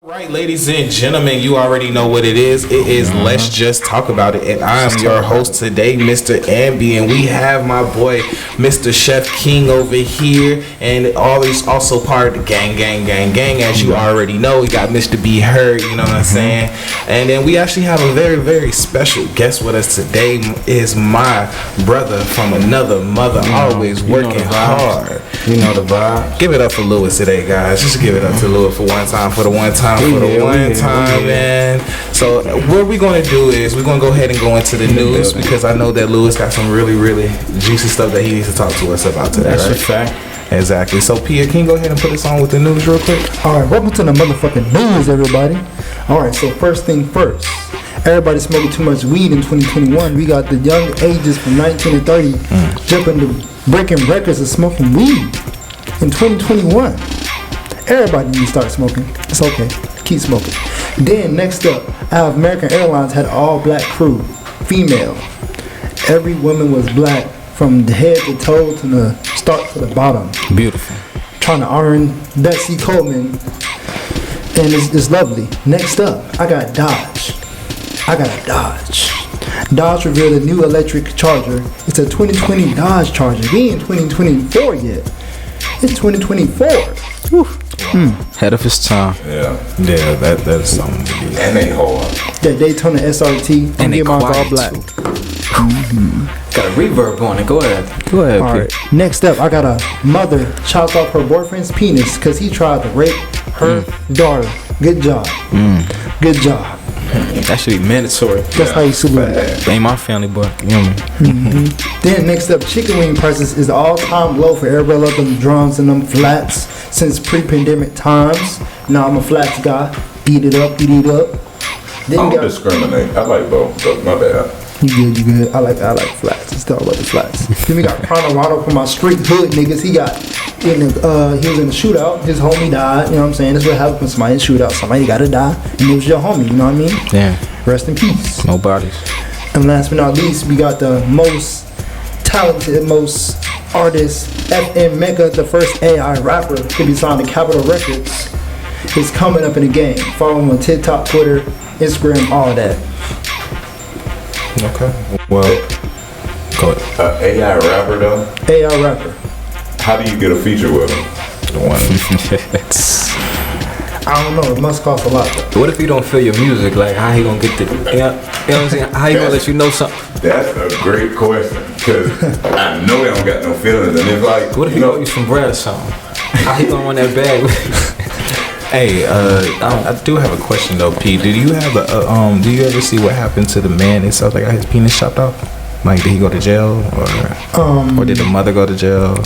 Right, ladies and gentlemen, you already know what it is. It is Let's Just Talk About It, and I am your host today, Mr. Ambi, and we have my boy, Mr. Chef King over here, and always also part of the gang, as you already know. We got Mr. B Heard, you know what I'm saying? And then we actually have a very, very special guest with us today. Is my brother from another mother, always working hard. You know the vibe. Give it up for Louis today, guys. Just give it up to Louis for one time, man. So what we're going to do is we're going to go ahead and go into the news because I know that Louis got some really, really juicy stuff that he needs to talk to us about today. That's right? a fact. Exactly. So Pierre, can you go ahead and put us on with the news real quick? All right, welcome to the motherfucking news, everybody. All right, so first thing first. Everybody smoking too much weed in 2021. We got the young ages from 19 to 30 jumping to breaking records of smoking weed in 2021. Everybody needs to start smoking. It's okay. Keep smoking. Then next up, our American Airlines had an all-black crew, female. Every woman was black from the head to toe to the start to the bottom. Beautiful. Trying to earn Betsy Coleman, and it's lovely. Next up, I got Dodge. Dodge revealed a new electric Charger. It's a 2020 Dodge Charger. We ain't 2024 yet. It's 2024. Whew. Head of his time. Yeah, that's something to be. And they hard. That Daytona SRT. And they mine all quiet black. Got a reverb on it. Go ahead, All right. Next up, I got a mother chopped off her boyfriend's penis because he tried to rape her daughter. Good job. Good job. That should be mandatory. That's how you salute it. Ain't my family, but you know me. Then next up, chicken wing prices is the all-time low for everybody love them drums and them flats since pre-pandemic times. Now I'm a flats guy. Eat it up. Then I you don't got discriminate. I like both, but my bad. you good. I like flats. It's all about the flats. Then we got Pronto from my street hood niggas. He was in a shootout. His homie died. You know what I'm saying? That's what happens when somebody in a shootout. Somebody gotta die, and it was your homie. You know what I mean? Damn. Rest in peace. No bodies. And last but not least, we got the most talented, most artist, FM Mecca, the first AI rapper to be signed to Capitol Records, is coming up in the game. Follow him on TikTok, Twitter, Instagram, all that. Okay. Well, go ahead. AI rapper though. AI rapper. How do you get a feature with him? I don't know. It must cost a lot, though. What if he don't feel your music? Like, how he gonna get the? You know what I'm saying? How he gonna let you know something? That's a great question because I know they don't got no feelings, and it's like, What if he know you some bread or something? How he gonna run that bag? Hey, I do have a question though, P. Do you have do you ever see what happened to the man himself that got his penis chopped off? Like, did he go to jail, or did the mother go to jail?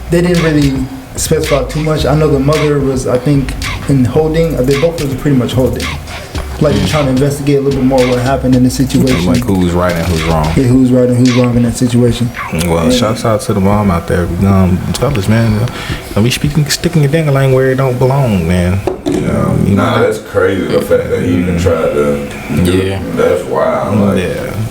They didn't really specify too much. I know the mother was, I think, in holding. They both was pretty much holding. Like, they're trying to investigate a little bit more what happened in the situation. Like, who's right and who's wrong? Yeah, who's right and who's wrong in that situation. Well, shouts out to the mom out there, fellas, man. Don't be sticking your dangling where it don't belong, man. That's crazy. The fact that he even tried to. That's wild.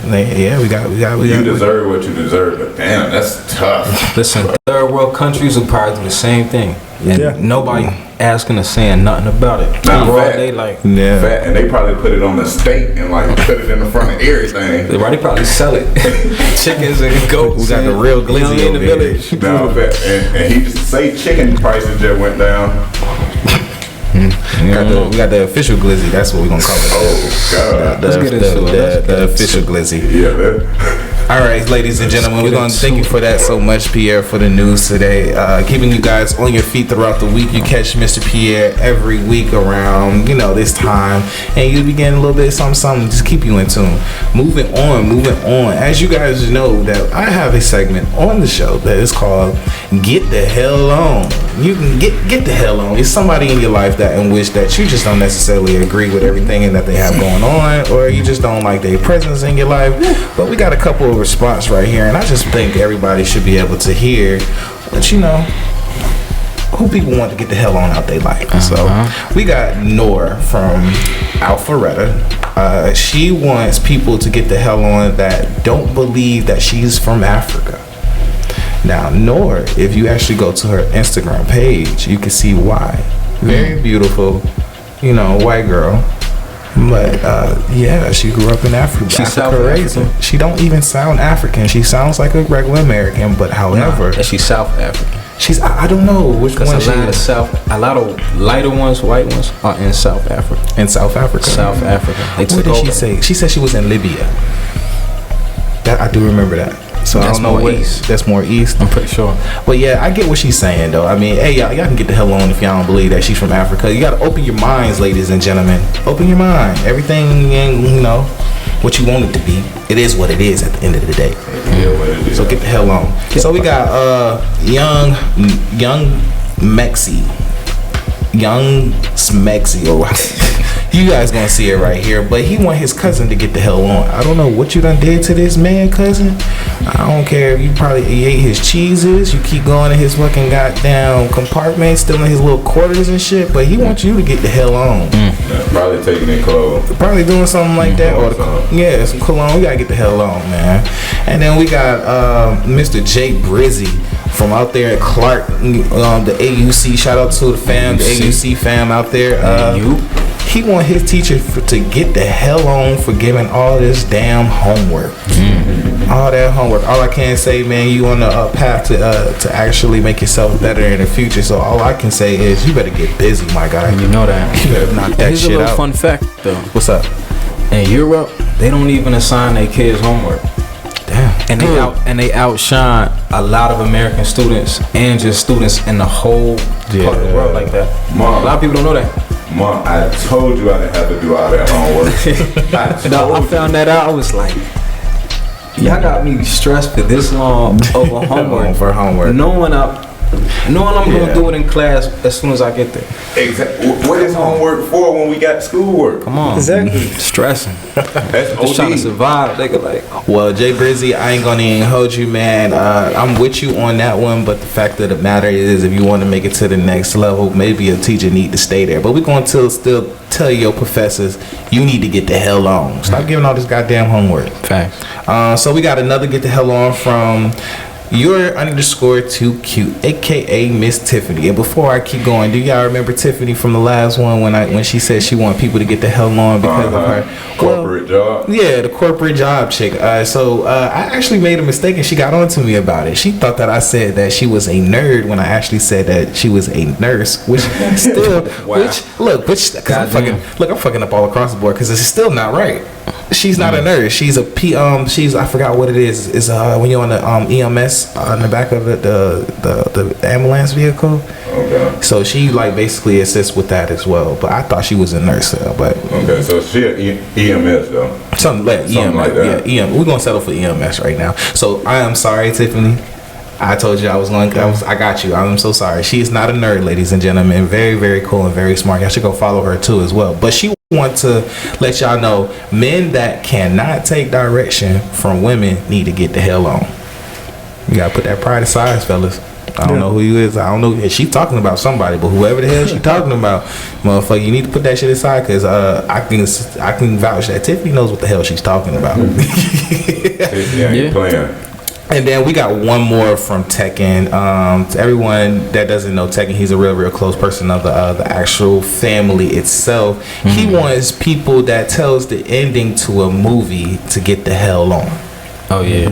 Like, we got. You deserve what you deserve, but damn, that's tough. Listen, third world countries will probably do the same thing, and nobody asking or saying nothing about it. They like, fat, and they probably put it on the steak and like put it in the front of everything. They probably sell it. Chickens and goats. We got the real glizzy in the village. Now, and he just say chicken prices just went down. We got the official glizzy. That's what we're gonna call it. Oh God! The official glizzy. Yeah. All right, ladies and gentlemen, we're going to thank you for that so much, Pierre, for the news today. Keeping you guys on your feet throughout the week. You catch Mr. Pierre every week around, this time, and you'll be getting a little bit of something, just keep you in tune. Moving on. As you guys know, that I have a segment on the show that is called Get the Hell On. You can get the hell on. It's somebody in your life that in which that you just don't necessarily agree with everything that they have going on, or you just don't like their presence in your life. But we got a couple of response right here, and I just think everybody should be able to hear that who people want to get the hell on out their life. So we got Nora from Alpharetta. She wants people to get the hell on that don't believe that she's from Africa. Now, Nora, if you actually go to her Instagram page, you can see why. Very beautiful, white girl. But yeah, she grew up in Africa. She's South African. She don't even sound African. She sounds like a regular American. But however, she's South African. I don't know which one she is. A lot of lighter ones, white ones, are in South Africa. In South Africa. South Africa. What did she say? She said she was in Libya. That I do remember that. So that's I don't know more east. That's more east. I'm pretty sure. But yeah, I get what she's saying though. I mean, hey y'all can get the hell on if y'all don't believe that she's from Africa. You gotta open your minds, ladies and gentlemen. Open your mind. Everything ain't, what you want it to be. It is what it is at the end of the day. So get the hell on. So we got young Mexi. Young Smexy, or you guys gonna see it right here, but he want his cousin to get the hell on. I don't know what you done did to this man, cousin. I don't care if you ate his cheeses, you keep going in his fucking goddamn compartment, stealing his little quarters and shit, but he wants you to get the hell on. Yeah, probably taking their clothes. Probably doing something like that, or some cologne. We gotta get the hell on, man. And then we got Mr. Jay Brizzy from out there at Clark, the AUC. Shout out to the fam, the AUC fam out there. He want his teacher to get the hell on for giving all this damn homework. All that homework. All I can say, man, you on the path to actually make yourself better in the future. So all I can say is you better get busy, my guy. You know that. You better knock that Here's shit a little out. fun fact, though. What's up? In Europe, they don't even assign their kids homework. Damn. And they outshine a lot of American students and just students in the whole part of the world like that. A lot of people don't know that. Mom, I told you I didn't have to do all that homework. I found that out. I was like, y'all got me stressed for this long over homework. For homework. Knowing I'm gonna do it in class as soon as I get there. Exactly. What is homework for when we got schoolwork? Come on. Exactly. Stressing. That's Just trying to survive. They could like. Well, Jay Brizzy, I ain't gonna even hold you, man. I'm with you on that one, but the fact of the matter is, if you want to make it to the next level, maybe a teacher need to stay there. But we're going to still tell your professors, you need to get the hell on. Stop giving all this goddamn homework. Facts. So we got another get the hell on from your_2cute, aka Miss Tiffany. And before I keep going, do y'all remember Tiffany from the last one when she said she wanted people to get the hell on because of her corporate job? Yeah, the corporate job chick. So I actually made a mistake and she got on to me about it. She thought that I said that she was a nerd when I actually said that she was a nurse, which still, Wow. I'm fucking up all across the board because it's still not right. She's not a nurse. She's a I forgot what it is. It's when you're on the EMS on the back of the ambulance vehicle. Okay. So she basically assists with that as well. But I thought she was a nurse. But okay, so she EMS though. Something like that. Yeah, EM. We're gonna settle for EMS right now. So I am sorry, Tiffany. I told you I got you. I'm so sorry. She is not a nerd, ladies and gentlemen. Very, very cool and very smart. Y'all should go follow her too as well. But she want to let y'all know men that cannot take direction from women need to get the hell on. You gotta put that pride aside, fellas. I don't know who you is. I don't know. She's talking about somebody, but whoever the hell she talking about, motherfucker, you need to put that shit aside because I can vouch that Tiffany knows what the hell she's talking about. Yeah, playing. And then we got one more from Tekken. To everyone that doesn't know Tekken, he's a real close person of the actual family itself. He wants people that tells the ending to a movie to get the hell on. Oh yeah,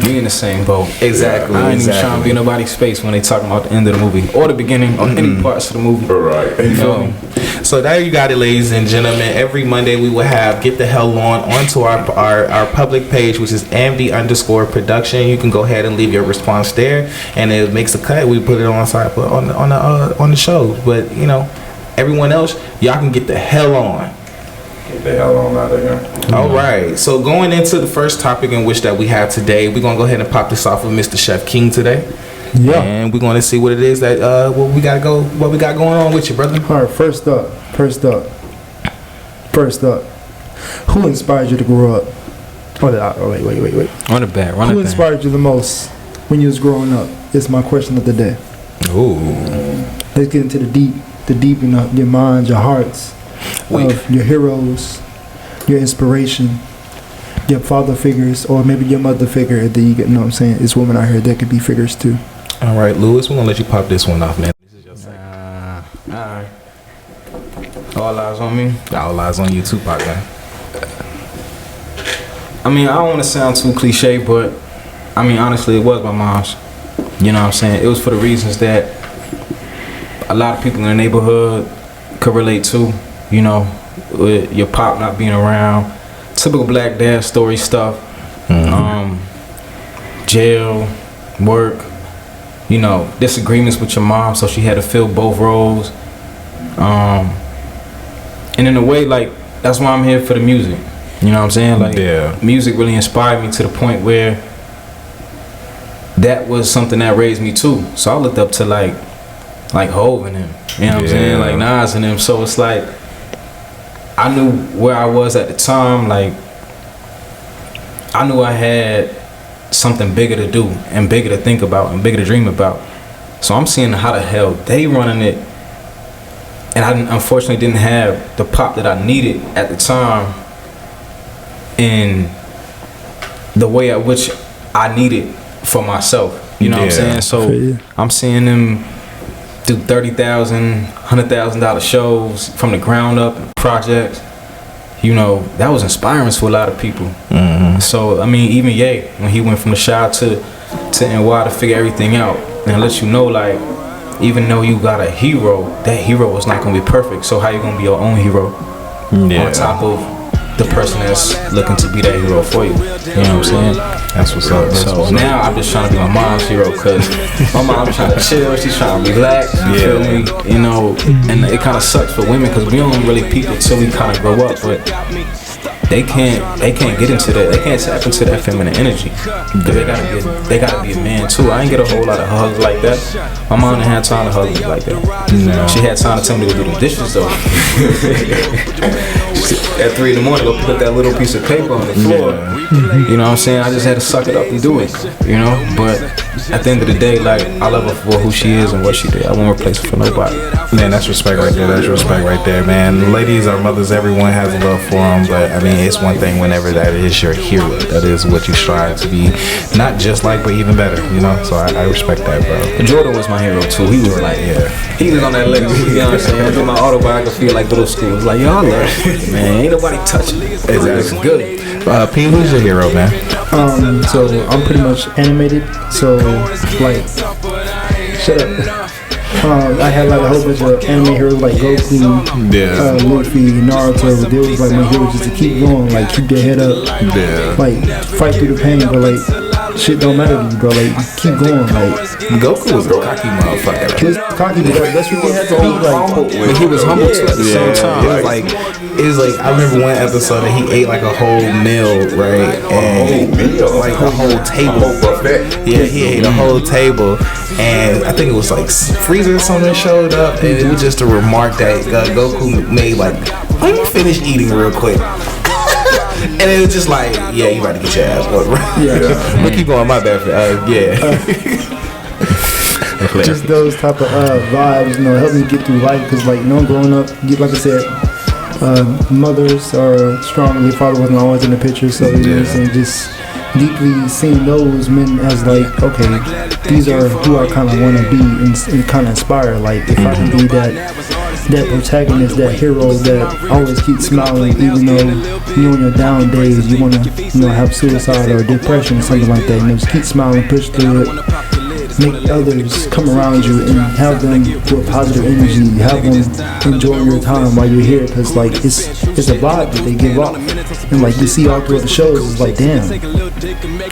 we in the same boat. Exactly. I ain't even trying to be in nobody's space when they talking about the end of the movie or the beginning or any parts of the movie. Right. You feel me? So there you got it, ladies and gentlemen. Every Monday we will have Get the Hell On onto our public page, which is AMD_production. You can go ahead and leave your response there, and it makes a cut. We put it on the show. But everyone else, y'all can get the hell on. Get the hell on out of here. All right. So going into the first topic in which that we have today, we're gonna go ahead and pop this off with Mr. Chef King today. Yeah. And we're gonna see what it is that what we got going on with you, brother. All right. First up. Who inspired you to grow up? Wait. Run it back. Who inspired you the most when you was growing up? It's my question of the day. Ooh. Let's get into the deep in your minds, your hearts, of your heroes, your inspiration, your father figures, or maybe your mother figure. That you get, know what I'm saying? It's women out here that could be figures too. All right, Louis, we're gonna let you pop this one off, man. This is your second. Alright. All Eyes on Me. All Eyes on You, Tupac, man. I mean, I don't want to sound too cliche, but I mean, honestly, it was my mom's. You know what I'm saying? It was for the reasons that a lot of people in the neighborhood could relate to. You know, with your pop not being around, typical black dad story stuff. Jail, work, you know, disagreements with your mom, so she had to fill both roles. And in a way, like, that's why I'm here for the music. You know what I'm saying? Like, music really inspired me to the point where that was something that raised me too. So I looked up to like Hov and him. You know what I'm saying? Like Nas and him. So it's like I knew where I was at the time. Like I knew I had something bigger to do and bigger to think about and bigger to dream about. So I'm seeing how the hell they running it. And I unfortunately didn't have the pop that I needed at the time in the way at which I needed for myself. You know what I'm saying? So I'm seeing them do $30,000, $100,000 shows from the ground up, projects. You know, that was inspiring to a lot of people. So I mean, even Ye, when he went from the Shy to NY to figure everything out and let you know, like, even though you got a hero, that hero is not gonna be perfect. So how you gonna be your own hero on top of the person that's looking to be that hero for you? You know what I'm saying? That's what's up. So now I'm just trying to be my mom's hero, because my mom's trying to chill, she's trying to relax, you feel me? You know, and it kind of sucks for women because we don't really peep it till we kind of grow up, but they can't get into that. They can't tap into that feminine energy. Cause they gotta be a man too. I ain't get a whole lot of hugs like that. My mom didn't have time to hug me like that. No. She had time to tell me to go do the dishes though. At 3 in the morning, go put that little piece of paper on the floor. You know what I'm saying? I just had to suck it up and do it. You know, but at the end of the day, like, I love her for who she is and what she did. I won't replace her for nobody. Man, that's respect right there. That's respect right there, man. Ladies, our mothers, everyone has love for them, but I mean, it's one thing whenever that is your hero. That is what you strive to be, not just like, but even better. You know, so I respect that, bro. Jordan was my hero too. He was like, he was on that level. You know what I'm saying? I did my autobiography like middle school. It was like, y'all love it, man. Ain't nobody touching it. It's good. P, who's your hero, man? So I'm pretty much animated. So like, shut up. I had like a whole bunch of anime heroes like Goku, Luffy, Naruto. They was like my heroes just to keep going, like keep their head up, like fight through the pain, but like shit don't matter to you, bro. Like keep going. Like Goku was a cocky motherfucker. He was cocky, but that's what he had to be. Like, but he was humble too at the same time. It was like I remember one episode that he ate like a whole meal, right? And like a whole table. Yeah, he ate a whole table, and I think it was like Frieza or something showed up, and it was just a remark that Goku made, like, let me finish eating real quick. And it was just like, yeah, you about to get your ass whooped, right? But keep going, my bad. Just those type of vibes, you know, help me get through life. Because, like, you know, growing up, like I said, mothers are strong. Your father wasn't always in the picture, so you know what I'm saying, just deeply seeing those men as like, okay, these are who I kind of want to be and kind of inspire. Like, if I can be that protagonist, that hero that always keeps smiling, even though you know in your down days you want to, you know, have suicide or depression or something like that. You know, just keep smiling, push through it. Make others come around you and have them feel positive energy. Have them enjoy your time while you're here, because like it's a vibe that they give off. And like you see all throughout the shows, it's like, damn,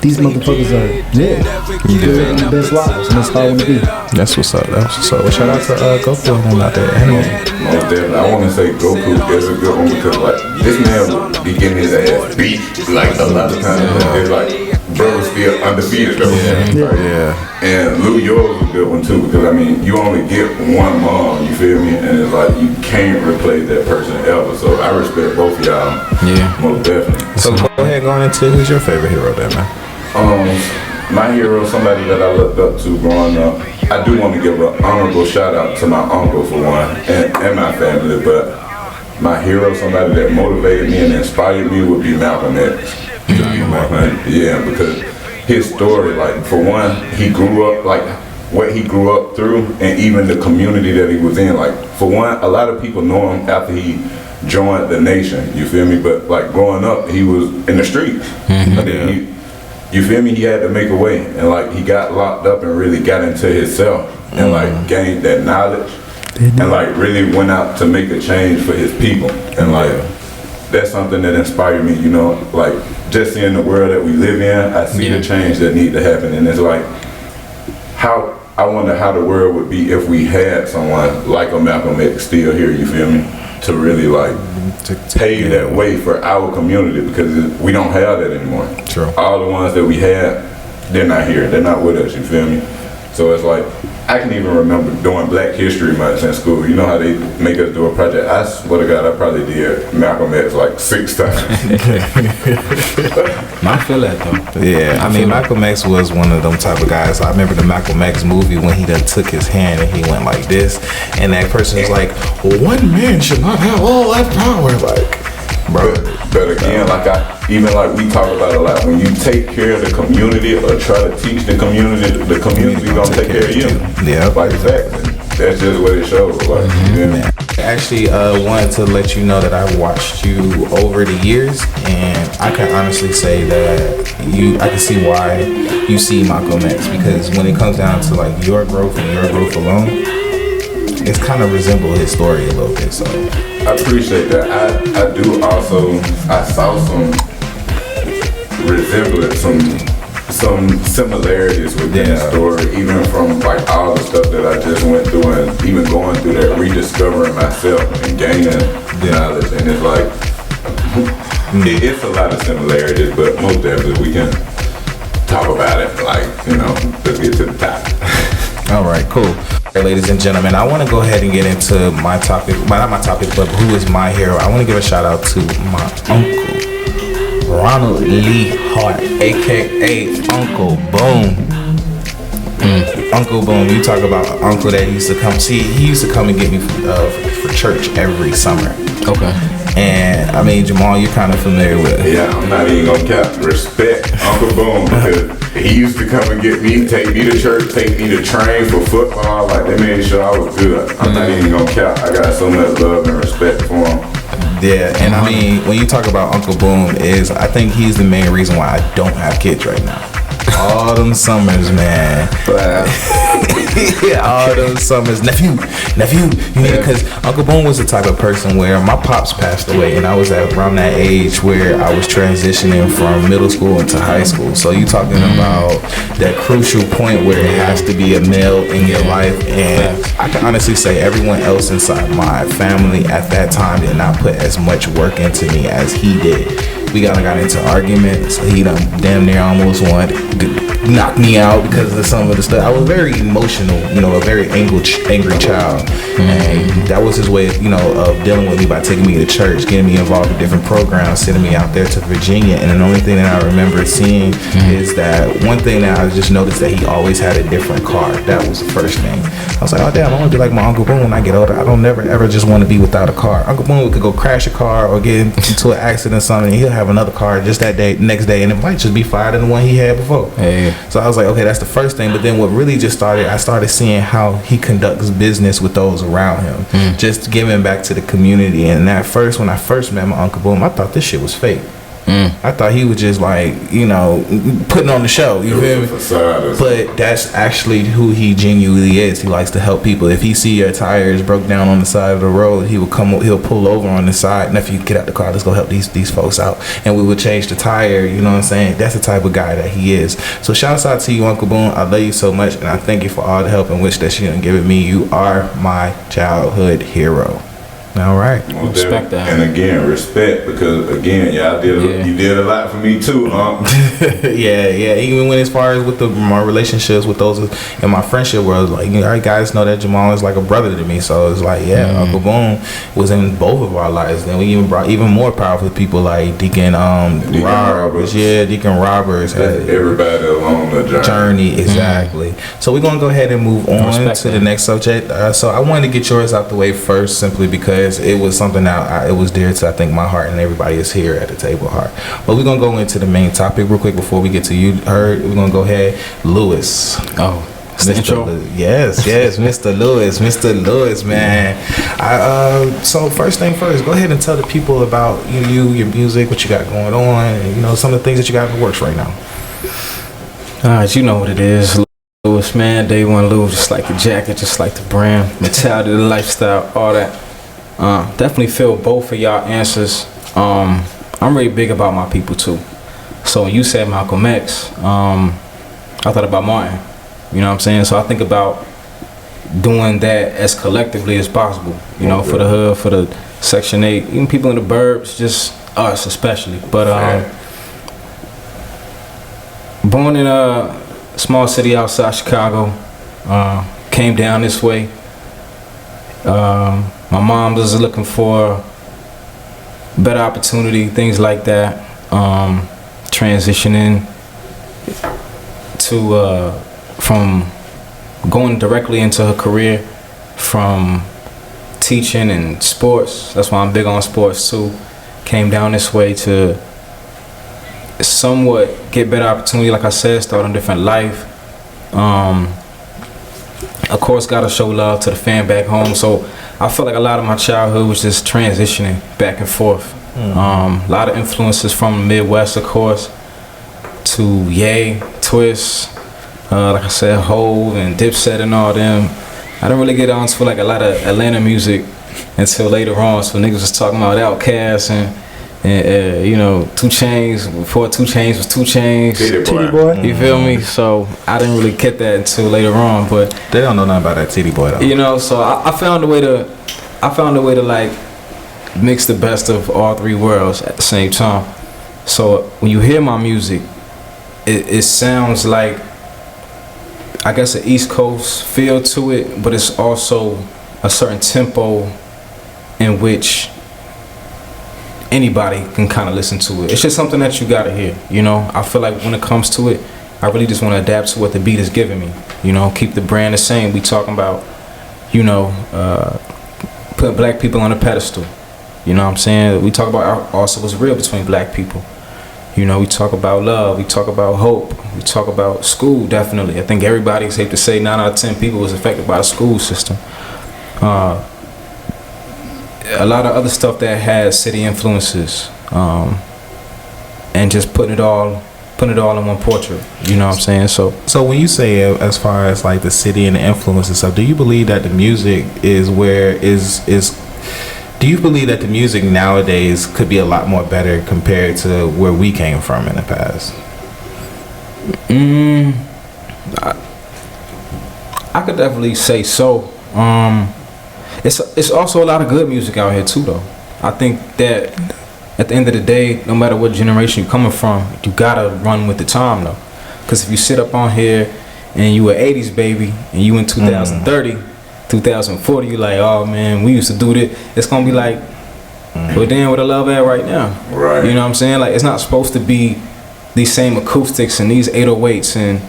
these motherfuckers are lit. They're living the best lives, and that's how I want to be. That's what's up. That's what's up. Well, shout out to Goku and them out there. Anyway, I want to say Goku is a good one because like this man would be getting his ass beat like a lot of times. It's like bro was still undefeated though. And Lou Yours was a good one too, because I mean you only get one mom, you feel me, and it's like you can't replace that person ever. So I respect both of y'all. Most definitely. So go ahead, going into who's your favorite hero there, man? My hero, somebody that I looked up to growing up. I do want to give an honorable shout out to my uncle for one, and my family, but my hero, somebody that motivated me and inspired me, would be Malcolm X. Yeah, because his story, like, for one, he grew up, like, what he grew up through, and even the community that he was in. Like, for one, a lot of people know him after he joined the Nation, you feel me? But like growing up, he was in the streets. And then you feel me? He had to make a way, and like he got locked up and really got into himself and like gained that knowledge and like really went out to make a change for his people. And like that's something that inspired me, you know, like just seeing the world that we live in, I see the change that need to happen. And it's like, how I wonder how the world would be if we had someone like a Malcolm X still here, you feel me? To really like pave that way for our community, because we don't have that anymore. True. All the ones that we had, they're not here. They're not with us, you feel me? So it's like, I can even remember doing Black History Months in school. You know how they make us do a project? I swear to God, I probably did Malcolm X like 6 times. I feel that though. Yeah, I mean, Malcolm X was one of them type of guys. I remember the Malcolm X movie when he done took his hand and he went like this, and that person was like, one man should not have all that power. Like, bro. But again, like even like we talk about a lot, when you take care of the community or try to teach the community gonna take care of you. Yeah. Like that. That's just what it shows. Like, I actually wanted to let you know that I watched you over the years, and I can honestly say that I can see why you see Malcolm X, because when it comes down to like your growth and your growth alone, it's kind of resemble his story a little bit. So I appreciate that. I do also, I saw some resemblance, some similarities within the story, even from like all the stuff that I just went through, and even going through that, rediscovering myself and gaining knowledge. And it's like, it's a lot of similarities, but most definitely we can talk about it. Like, you know, let's get to the top. All right, cool. Ladies and gentlemen, I want to go ahead and get into my topic. Well, not my topic, but who is my hero. I want to give a shout out to my uncle, Ronald Lee Hart, aka Uncle Boom. Uncle Boom, you talk about an uncle that used to come. See, he used to come and get me for church every summer. Okay. And I mean, Jamal, you're kind of familiar with it. Yeah, I'm not even gonna cap. Respect Uncle Boom, because he used to come and get me, take me to church, take me to train for football. Like, they made sure I was good. I'm not even gonna cap. I got so much love and respect for him. Yeah, and I mean, when you talk about Uncle Boom, I think he's the main reason why I don't have kids right now. All them summers, man. All those summers, nephew, because Uncle Boom was the type of person where my pops passed away, and I was at around that age where I was transitioning from middle school into high school. So you talking about that crucial point where it has to be a male in your life, and I can honestly say everyone else inside my family at that time did not put as much work into me as he did. We got into arguments. He done damn near almost wanted to knock me out because of some of the stuff. I was very emotional, a very angry child. And that was his way of, of dealing with me by taking me to church, getting me involved in different programs, sending me out there to Virginia. And the only thing that I remember seeing is that one thing that I just noticed that he always had a different car. That was the first thing. I was like, oh damn, I want to be like my Uncle Boom when I get older. I don't never ever just want to be without a car. Uncle Boom could go crash a car or get into an accident or something, and he'll have another car just that day, next day, and it might just be fired than the one he had before. So I was like, okay, that's the first thing. But then what really just started, I started seeing how he conducts business with those around him, just giving back to the community. And when I first met my Uncle Boom, I thought this shit was fake. I thought he was just like, putting on the show. You feel me? But that's actually who he genuinely is. He likes to help people. If he see your tires broke down on the side of the road, he'll pull over on the side. And if you get out the car, let's go help these folks out. And we will change the tire. You know what I'm saying? That's the type of guy that he is. So shouts out to you, Uncle Boom. I love you so much, and I thank you for all the help and wish that you done given me. You are my childhood hero. All right. Respect that. And again, respect, because again, you did a lot for me too. Yeah. Even when as far as with my relationships with those in my friendship world, like guys know that Jamal is like a brother to me. So it's like, Uncle Boom was in both of our lives. Then we even brought even more powerful people like Deacon Roberts. Yeah, Deacon Roberts. Everybody along the journey. Exactly. So we're gonna go ahead and move on to the next subject. So I wanted to get yours out the way first, simply because it was something that it was dear to, I think, my heart, and everybody is here at the table heart. But we're going to go into the main topic real quick before we get to you, Heard. We're going to go ahead. Louis. Oh, Yes, Mr. Louis, man. So first thing first, go ahead and tell the people about you, your music, what you got going on, and some of the things that you got in the works right now. Alright, you know what it is. Louis, man, day one Louis, just like the jacket, just like the brand, mentality, the lifestyle, all that. Definitely feel both of y'all answers. I'm really big about my people too. So when you said Malcolm X, I thought about Martin. You know what I'm saying? So I think about doing that as collectively as possible. For the hood, for the Section 8, even people in the burbs, just us especially. But born in a small city outside Chicago, came down this way. My mom was looking for better opportunity, things like that. Transitioning to from going directly into her career from teaching and sports. That's why I'm big on sports too. Came down this way to somewhat get better opportunity, like I said, start a different life. Of course, gotta show love to the fan back home. So I feel like a lot of my childhood was just transitioning back and forth. A lot of influences from the Midwest, of course, to Ye, Twist, like I said, Hove and Dipset and all them. I didn't really get on to like a lot of Atlanta music until later on. So niggas was talking about Outkast and 2 Chainz before 2 Chainz was 2 Chainz. Titty Boy. You feel me? So I didn't really get that until later on. But They don't know nothing about that Titty Boy though. So I found a way to like mix the best of all three worlds at the same time. So when you hear my music, it sounds like, I guess, an East Coast feel to it, but it's also a certain tempo in which anybody can kind of listen to it. It's just something that you gotta hear, I feel like when it comes to it, I really just want to adapt to what the beat is giving me, keep the brand the same. We talking about, put black people on a pedestal, what I'm saying? We talk about also what's real between black people. We talk about love, we talk about hope, we talk about school, definitely. I think everybody's safe to say 9 out of 10 people was affected by the school system. A lot of other stuff that has city influences, and just putting it all in one portrait. You know what I'm saying? So when you say as far as like the city and the influence and stuff, do you believe that the music is do you believe that the music nowadays could be a lot more better compared to where we came from in the past? I could definitely say so. It's also a lot of good music out here too, though. I think that at the end of the day, no matter what generation you're coming from, you gotta run with the time, though. Because if you sit up on here and you an 80s baby and you in 2030, 2040, you like, oh man, we used to do this. It's gonna be like, but then where the love at right now? Right. You know what I'm saying? Like, it's not supposed to be these same acoustics and these 808s and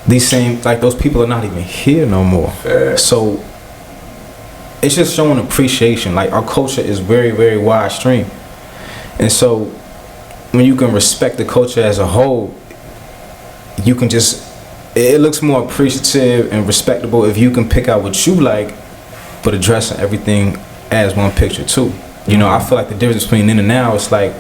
these same, like, those people are not even here no more. So it's just showing appreciation. Like, our culture is very, very wide stream. And so when you can respect the culture as a whole, you can just, it looks more appreciative and respectable if you can pick out what you like, but addressing everything as one picture too. I feel like the difference between then and now, it's like,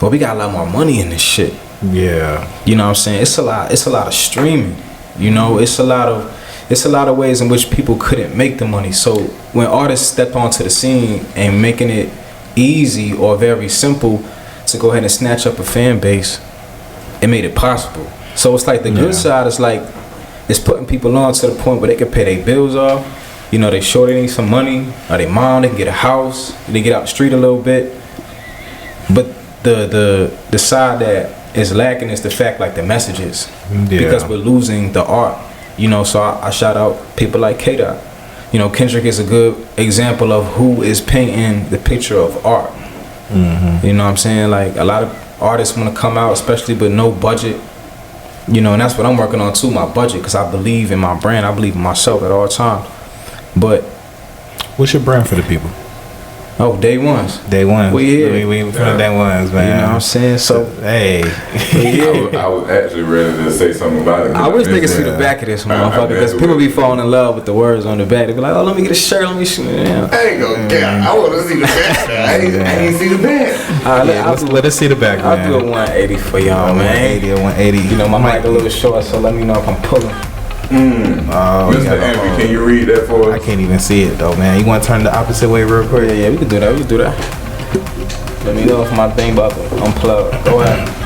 well, we got a lot more money in this shit. Yeah. You know what I'm saying? It's a lot of streaming. It's a lot of ways in which people couldn't make the money. So when artists step onto the scene and making it easy or very simple to go ahead and snatch up a fan base, it made it possible. So it's like the good side is like, it's putting people on to the point where they can pay their bills off. They sure they need some money, or they mom, they can get a house, they get out the street a little bit. But the side that is lacking is the fact, like, the messages. Because we're losing the art. So I shout out people like K-Dot. Kendrick is a good example of who is painting the picture of art. You know what I'm saying? Like, a lot of artists want to come out, especially with no budget. And that's what I'm working on too, my budget, because I believe in my brand. I believe in myself at all times. But what's your brand for the people? Oh, day ones. Day ones. We here. We from the day ones, man. You know what I'm saying? So, hey. I was actually ready to say something about it. I wish niggas see the back of this motherfucker, because people be falling in love with the words on the back. They be like, oh, let me get a shirt, let me shoot it. I ain't gonna care. I want to see the back. I ain't see the back. All right, Let us see the back, man. I'll do a 180 for y'all, man. 180 or 180. You know, my mic a little short, so let me know if I'm pulling. Oh, Mr. Envy, can you read that for us? I can't even see it though, man. You want to turn the opposite way real quick? Yeah, we can do that. Let me know if my thing about to unplug. Go ahead.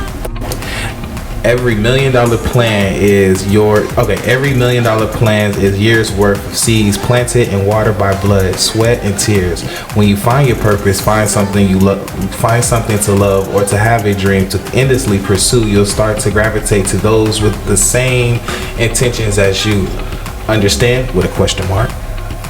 Every $1 million plan is every $1 million plan is years worth of seeds planted and watered by blood, sweat, and tears. When you find your purpose, find something you love, find something to love, or to have a dream to endlessly pursue, you'll start to gravitate to those with the same intentions as you. Understand? With a question mark.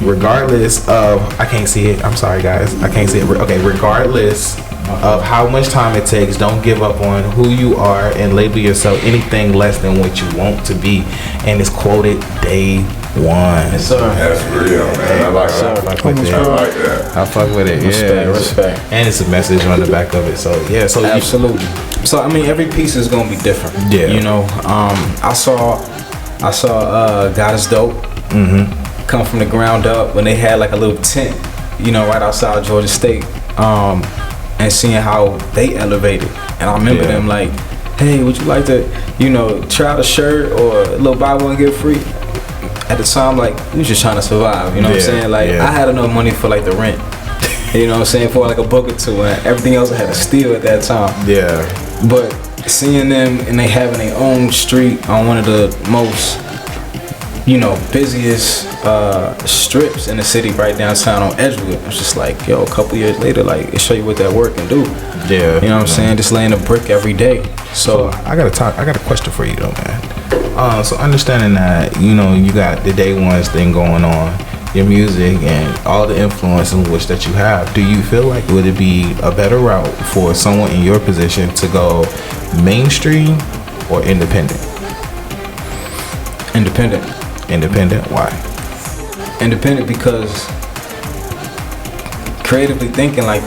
Regardless of, I can't see it. I'm sorry, guys. I can't see it. Okay, regardless of how much time it takes, don't give up on who you are and label yourself anything less than what you want to be. And it's quoted day one. Yes, sir. That's real, man. I like that. I fuck with I like that. I fuck with it. Respect. And it's a message on the back of it. So yeah. So absolutely. So I mean, every piece is gonna be different. Yeah. You know, I saw God Is Dope. Come from the ground up when they had like a little tent, you know, right outside Georgia State, and seeing how they elevated. And I remember them like, hey, would you like to, you know, try out a shirt or a little buy one get free? At the time, like, we was just trying to survive, you know what I'm saying? Like, I had enough money for like the rent, you know what I'm saying, for like a book or two, and everything else I had to steal at that time. Yeah. But seeing them and they having their own street on one of the most, you know, busiest strips in the city, right downtown on Edgewood. It's just like, yo, a couple years later, like, it show you what that work can do. Yeah. You know what I'm saying? Just laying a brick every day. So I got a question for you though, man. So understanding that, you know, you got the day ones thing going on, your music and all the influence in which that you have, do you feel like would it be a better route for someone in your position to go mainstream or independent? Independent, why? Independent because creatively thinking, like,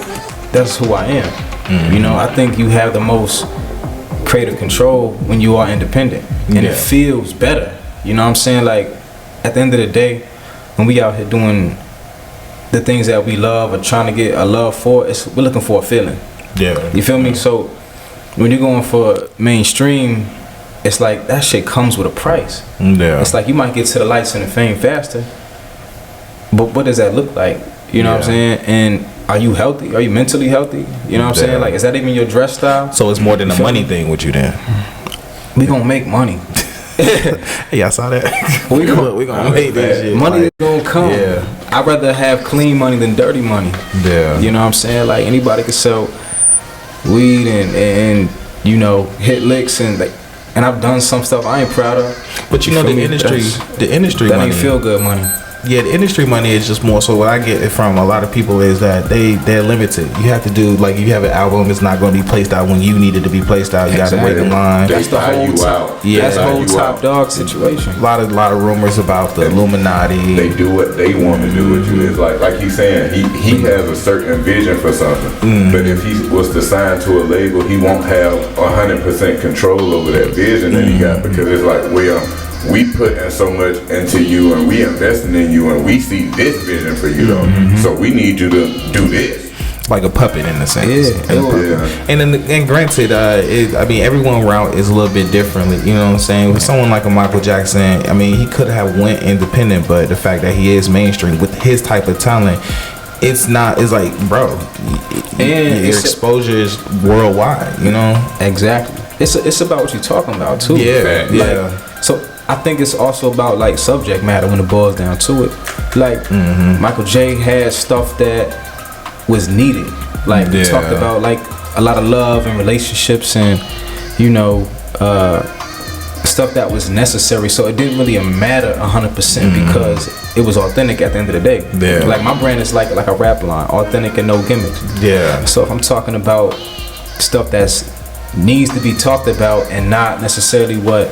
that's who I am. You know, I think you have the most creative control when you are independent, and it feels better. You know what I'm saying? Like, at the end of the day, when we out here doing the things that we love or trying to get a love for, we're looking for a feeling. Yeah. You feel me? So when you're going for mainstream, it's like that shit comes with a price. Yeah. It's like you might get to the lights and the fame faster, but what does that look like? You know what I'm saying? And are you healthy? Are you mentally healthy? You know what I'm saying? Like, is that even your dress style? So it's more than a money thing with you then? We gonna make money. Hey, I saw that. we gonna make this shit. Money is gonna come. Yeah. I'd rather have clean money than dirty money. Yeah. You know what I'm saying? Like, anybody could sell weed and you know, hit licks and like. And I've done some stuff I ain't proud of. But you know, the industry that money ain't feel good money. Yeah, the industry money is just more so what I get it from a lot of people is that they're limited. You have to do, like, if you have an album, it's not going to be placed out when you need it to be placed out. You got to wait in line. That's the whole that's the whole top dog situation. A lot of rumors about the Illuminati. They do what they want to do with you. It's like he's saying, he has a certain vision for something, but if he was to sign to a label, he won't have 100% control over that vision that he got, because it's like, well, we put in so much into you and we investing in you and we see this vision for you though. So we need you to do this. Like a puppet in a sense. Yeah. And granted, I mean, everyone route is a little bit differently. You know what I'm saying? With someone like a Michael Jackson, I mean, he could have went independent, but the fact that he is mainstream with his type of talent, it's like, bro, and your exposure is worldwide, you know? Exactly. It's about what you're talking about too. Yeah. So I think it's also about like subject matter when it boils down to it. Like Michael J had stuff that was needed. Like we talked about like a lot of love and relationships and, you know, stuff that was necessary. So it didn't really matter 100% because it was authentic at the end of the day. Yeah. Like my brand is like a rap line, authentic and no gimmicks. Yeah. So if I'm talking about stuff that's needs to be talked about and not necessarily what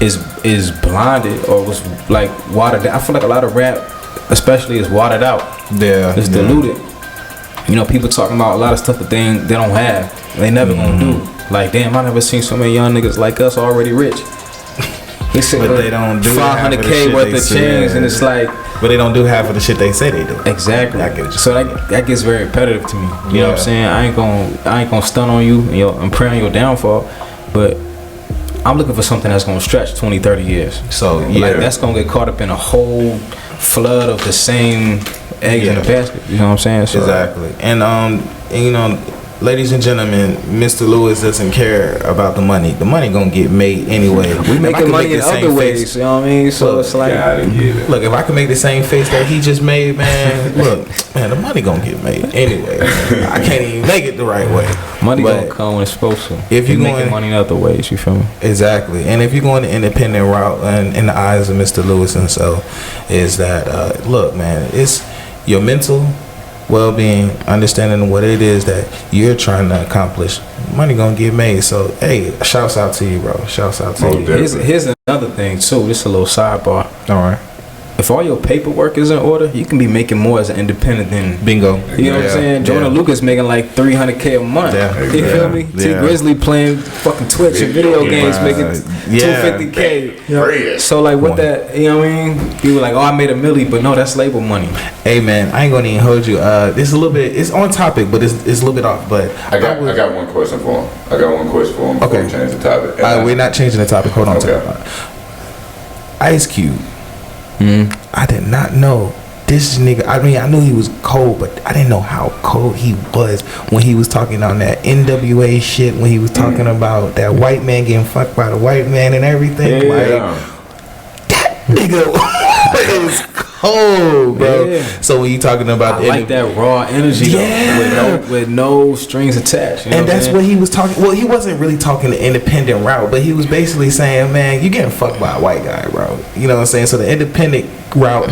is blinded or was like watered down. I feel like a lot of rap especially is watered out. Yeah. It's diluted. You know, people talking about a lot of stuff that they don't have. They never gonna do. Like, damn, I never seen so many young niggas like us already rich. They say But they don't do 500K worth of chains, and it's like. But they don't do half of the shit they say they do. Exactly. I get it. So that gets very repetitive to me. You know what I'm saying? I ain't gonna stun on you and pray on your downfall, but I'm looking for something that's gonna stretch 20, 30 years. So like that's gonna get caught up in a whole flood of the same eggs in the basket. You know what I'm saying? So, exactly. And you know, ladies and gentlemen, Mr. Louis doesn't care about the money. The money gonna get made anyway. We making money in other ways, you know what I mean? So it's like, look, if I can make the same face that he just made, man, look, man, the money gonna get made anyway. I can't even make it the right way. Money gonna come when it's supposed to. If you're making money in other ways, you feel me? Exactly. And if you're going the independent route, and in the eyes of Mr. Louis himself, is that look, man, it's your mental well-being, understanding what it is that you're trying to accomplish. Money gonna get made. So hey, shouts out to you, bro. Shouts out to you. Here's another thing too. Just a little sidebar. All right. If all your paperwork is in order, you can be making more as an independent than bingo. You know what I'm saying? Jordan Lucas making like $300K a month. You feel me? T Grizzly playing fucking Twitch and video games making $250K. So like what that? You know what I mean? People like, oh, I made $1 million, but no, that's label money. Hey man, I ain't gonna even hold you. This a little bit. It's on topic, but it's a little bit off. But I got one question for him. Before we change the topic. We're not changing the topic. Hold on. Okay. Ice Cube. I did not know this nigga. I mean, I knew he was cold, but I didn't know how cold he was when he was talking on that NWA shit. When he was talking about that white man getting fucked by the white man and everything. That nigga is cold, bro. Yeah. So when you talking about, I like that raw energy, with no strings attached. You know and that's what he was talking. Well, he wasn't really talking the independent route, but he was basically saying, "Man, you getting fucked by a white guy, bro." You know what I'm saying? So the independent route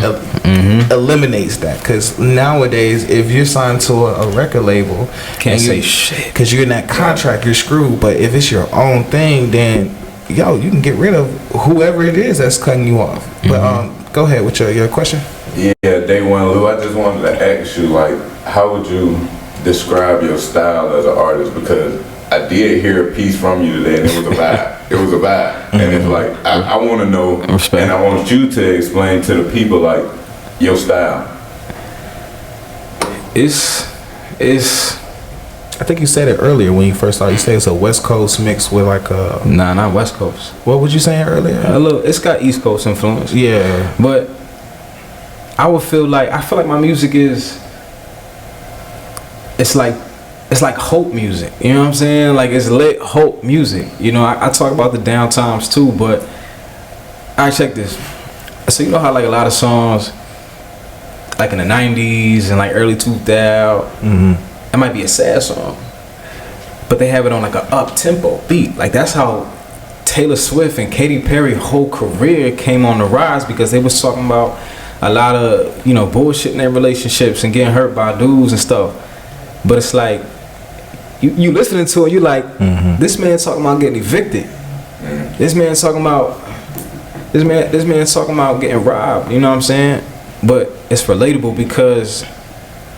eliminates that, because nowadays, if you're signed to a record label, can't say shit because you're in that contract, you're screwed. But if it's your own thing, then you can get rid of whoever it is that's cutting you off. But go ahead with your question. Yeah, Day One Lou, I just wanted to ask you, like, how would you describe your style as an artist? Because I did hear a piece from you today, and it was a vibe. And it's like, I want to know, and I want you to explain to the people, like, your style. It's I think you said it earlier when you first started. You said it's a West Coast mix with like a... Nah, not West Coast. What was you saying earlier? It's got East Coast influence. Yeah. But I feel like my music is... It's like hope music. You know what I'm saying? Like, it's lit hope music. You know, I talk about the down times too, but... I check this. So you know how like a lot of songs, like in the 90s and like early 2000... It might be a sad song, but they have it on like an up-tempo beat. Like, that's how Taylor Swift and Katy Perry's whole career came on the rise, because they was talking about a lot of, bullshit in their relationships and getting hurt by dudes and stuff. But it's like, you listening to it, you like, this man talking about getting evicted. This man talking about getting robbed. You know what I'm saying? But it's relatable, because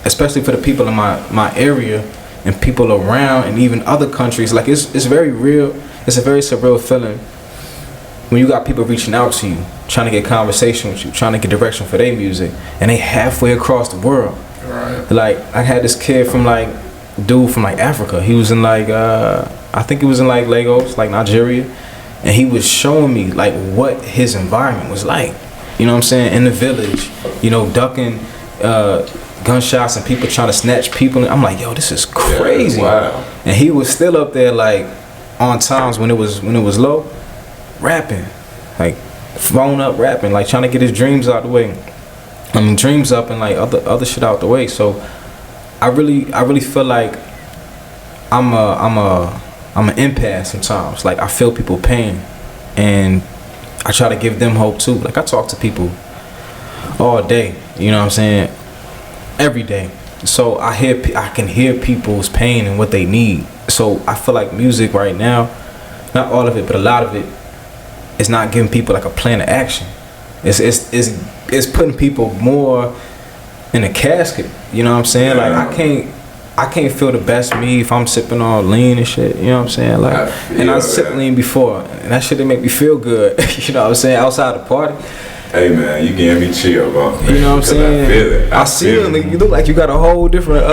especially for the people in my area and people around and even other countries, like it's very real. It's a very surreal feeling when you got people reaching out to you, trying to get conversation with you, trying to get direction for their music, and they halfway across the world. Right. Like, I had this kid from Africa. He was in I think he was in like Lagos, like Nigeria, and he was showing me like what his environment was like. You know what I'm saying? In the village, ducking gunshots and people trying to snatch people. I'm like, yo, this is crazy. Yeah, wow. And he was still up there, like, on times when it was low, rapping, like phone up rapping, like trying to get his dreams out the way. I mean, dreams up and like other shit out the way. So I really feel like I'm an empath sometimes. Like, I feel people pain, and I try to give them hope too. Like, I talk to people all day. You know what I'm saying? Every day. So I can hear people's pain and what they need. So I feel like music right now, not all of it, but a lot of it, is not giving people like a plan of action. It's putting people more in a casket. You know what I'm saying? Like, I can't feel the best me if I'm sipping on lean and shit. You know what I'm saying? Like, I sipped lean before, and that shit didn't make me feel good. You know what I'm saying? Outside the party. Hey man, you gave me chill, bro. You know what I'm saying? I feel it. I see it. You look like you got a whole different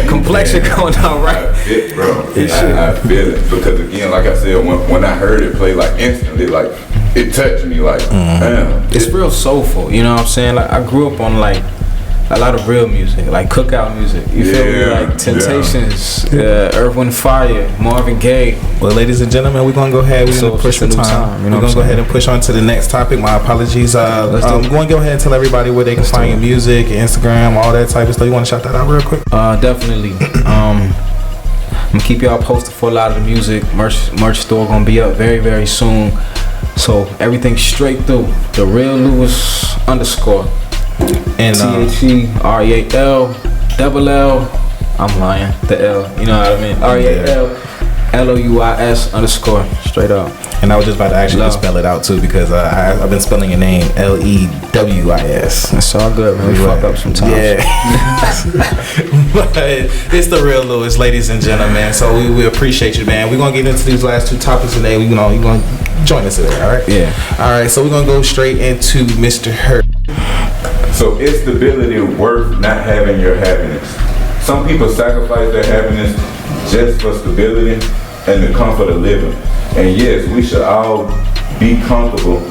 complexion going on, right? I feel, bro. I feel it because again, like I said, when I heard it play, like instantly, like it touched me, like damn. It's real soulful. You know what I'm saying? Like I grew up on like a lot of real music, like cookout music. You feel me? Like Temptations, Earth, Wind, Fire, Marvin Gaye. Well, ladies and gentlemen, we're gonna go ahead. We're gonna push for time. We're gonna go ahead and push on to the next topic. My apologies. I'm going to go ahead and tell everybody where they can find your music, Instagram, all that type of stuff. You want to shout that out real quick? Definitely. I'm gonna keep y'all posted for a lot of the music. Merch store gonna be up very, very soon. So everything straight through. The real Louis _ And THEREAL LL. I'm lying. The L. You know what I mean? REAL LOUIS _ straight up. And I was just about to actually spell it out too because I've been spelling your name LEWIS. It's all good, man. We fuck up sometimes. Yeah. But it's the real Louis, ladies and gentlemen. So we appreciate you, man. We're gonna get into these last two topics today. You're gonna join us today, all right? Yeah. All right. So we're gonna go straight into Mr. Hurt. So is stability worth not having your happiness? Some people sacrifice their happiness just for stability and the comfort of living. And yes, we should all be comfortable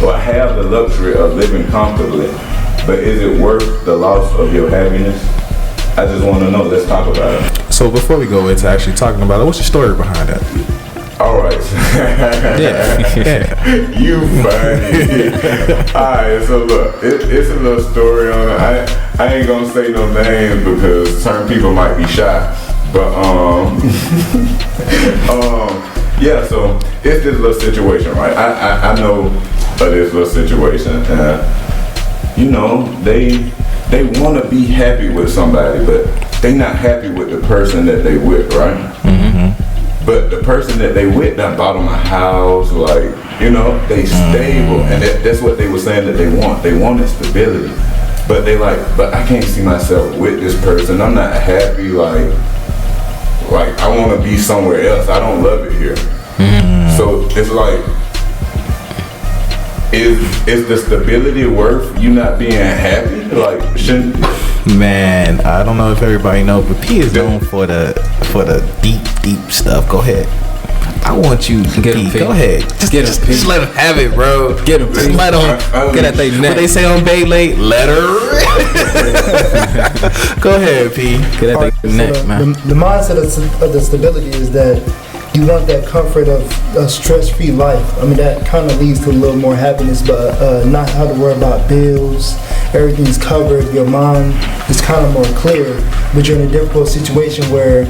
or have the luxury of living comfortably. But is it worth the loss of your happiness? I just want to know. Let's talk about it. So before we go into actually talking about it, what's the story behind that? All right. Yeah. You funny. Alright, so look, it's a little story on it. I ain't gonna say no names because certain people might be shy. But yeah, so it's this little situation, right? I know of this little situation. You know, they wanna be happy with somebody, but they not happy with the person that they with, right? Mm-hmm. But the person that they with done bought them a house, like, you know, they stable. And that's what they were saying that they want. They wanted stability. But they like, but I can't see myself with this person. I'm not happy, like I want to be somewhere else. I don't love it here. So it's like, is the stability worth you not being happy? Like, shouldn't... Man, I don't know if everybody knows, but P is known for the deep stuff. Go ahead. I want you to get him. Go ahead. Just let him have it, bro. Get him. Just let him get at their neck. What they say on Beyblade? Let her. Go ahead, P. Get at their neck, man. The mindset of the stability is that you want that comfort of a stress-free life. I mean, that kind of leads to a little more happiness, but not have to worry about bills. Everything's covered. Your mind is kind of more clear. But you're in a difficult situation where,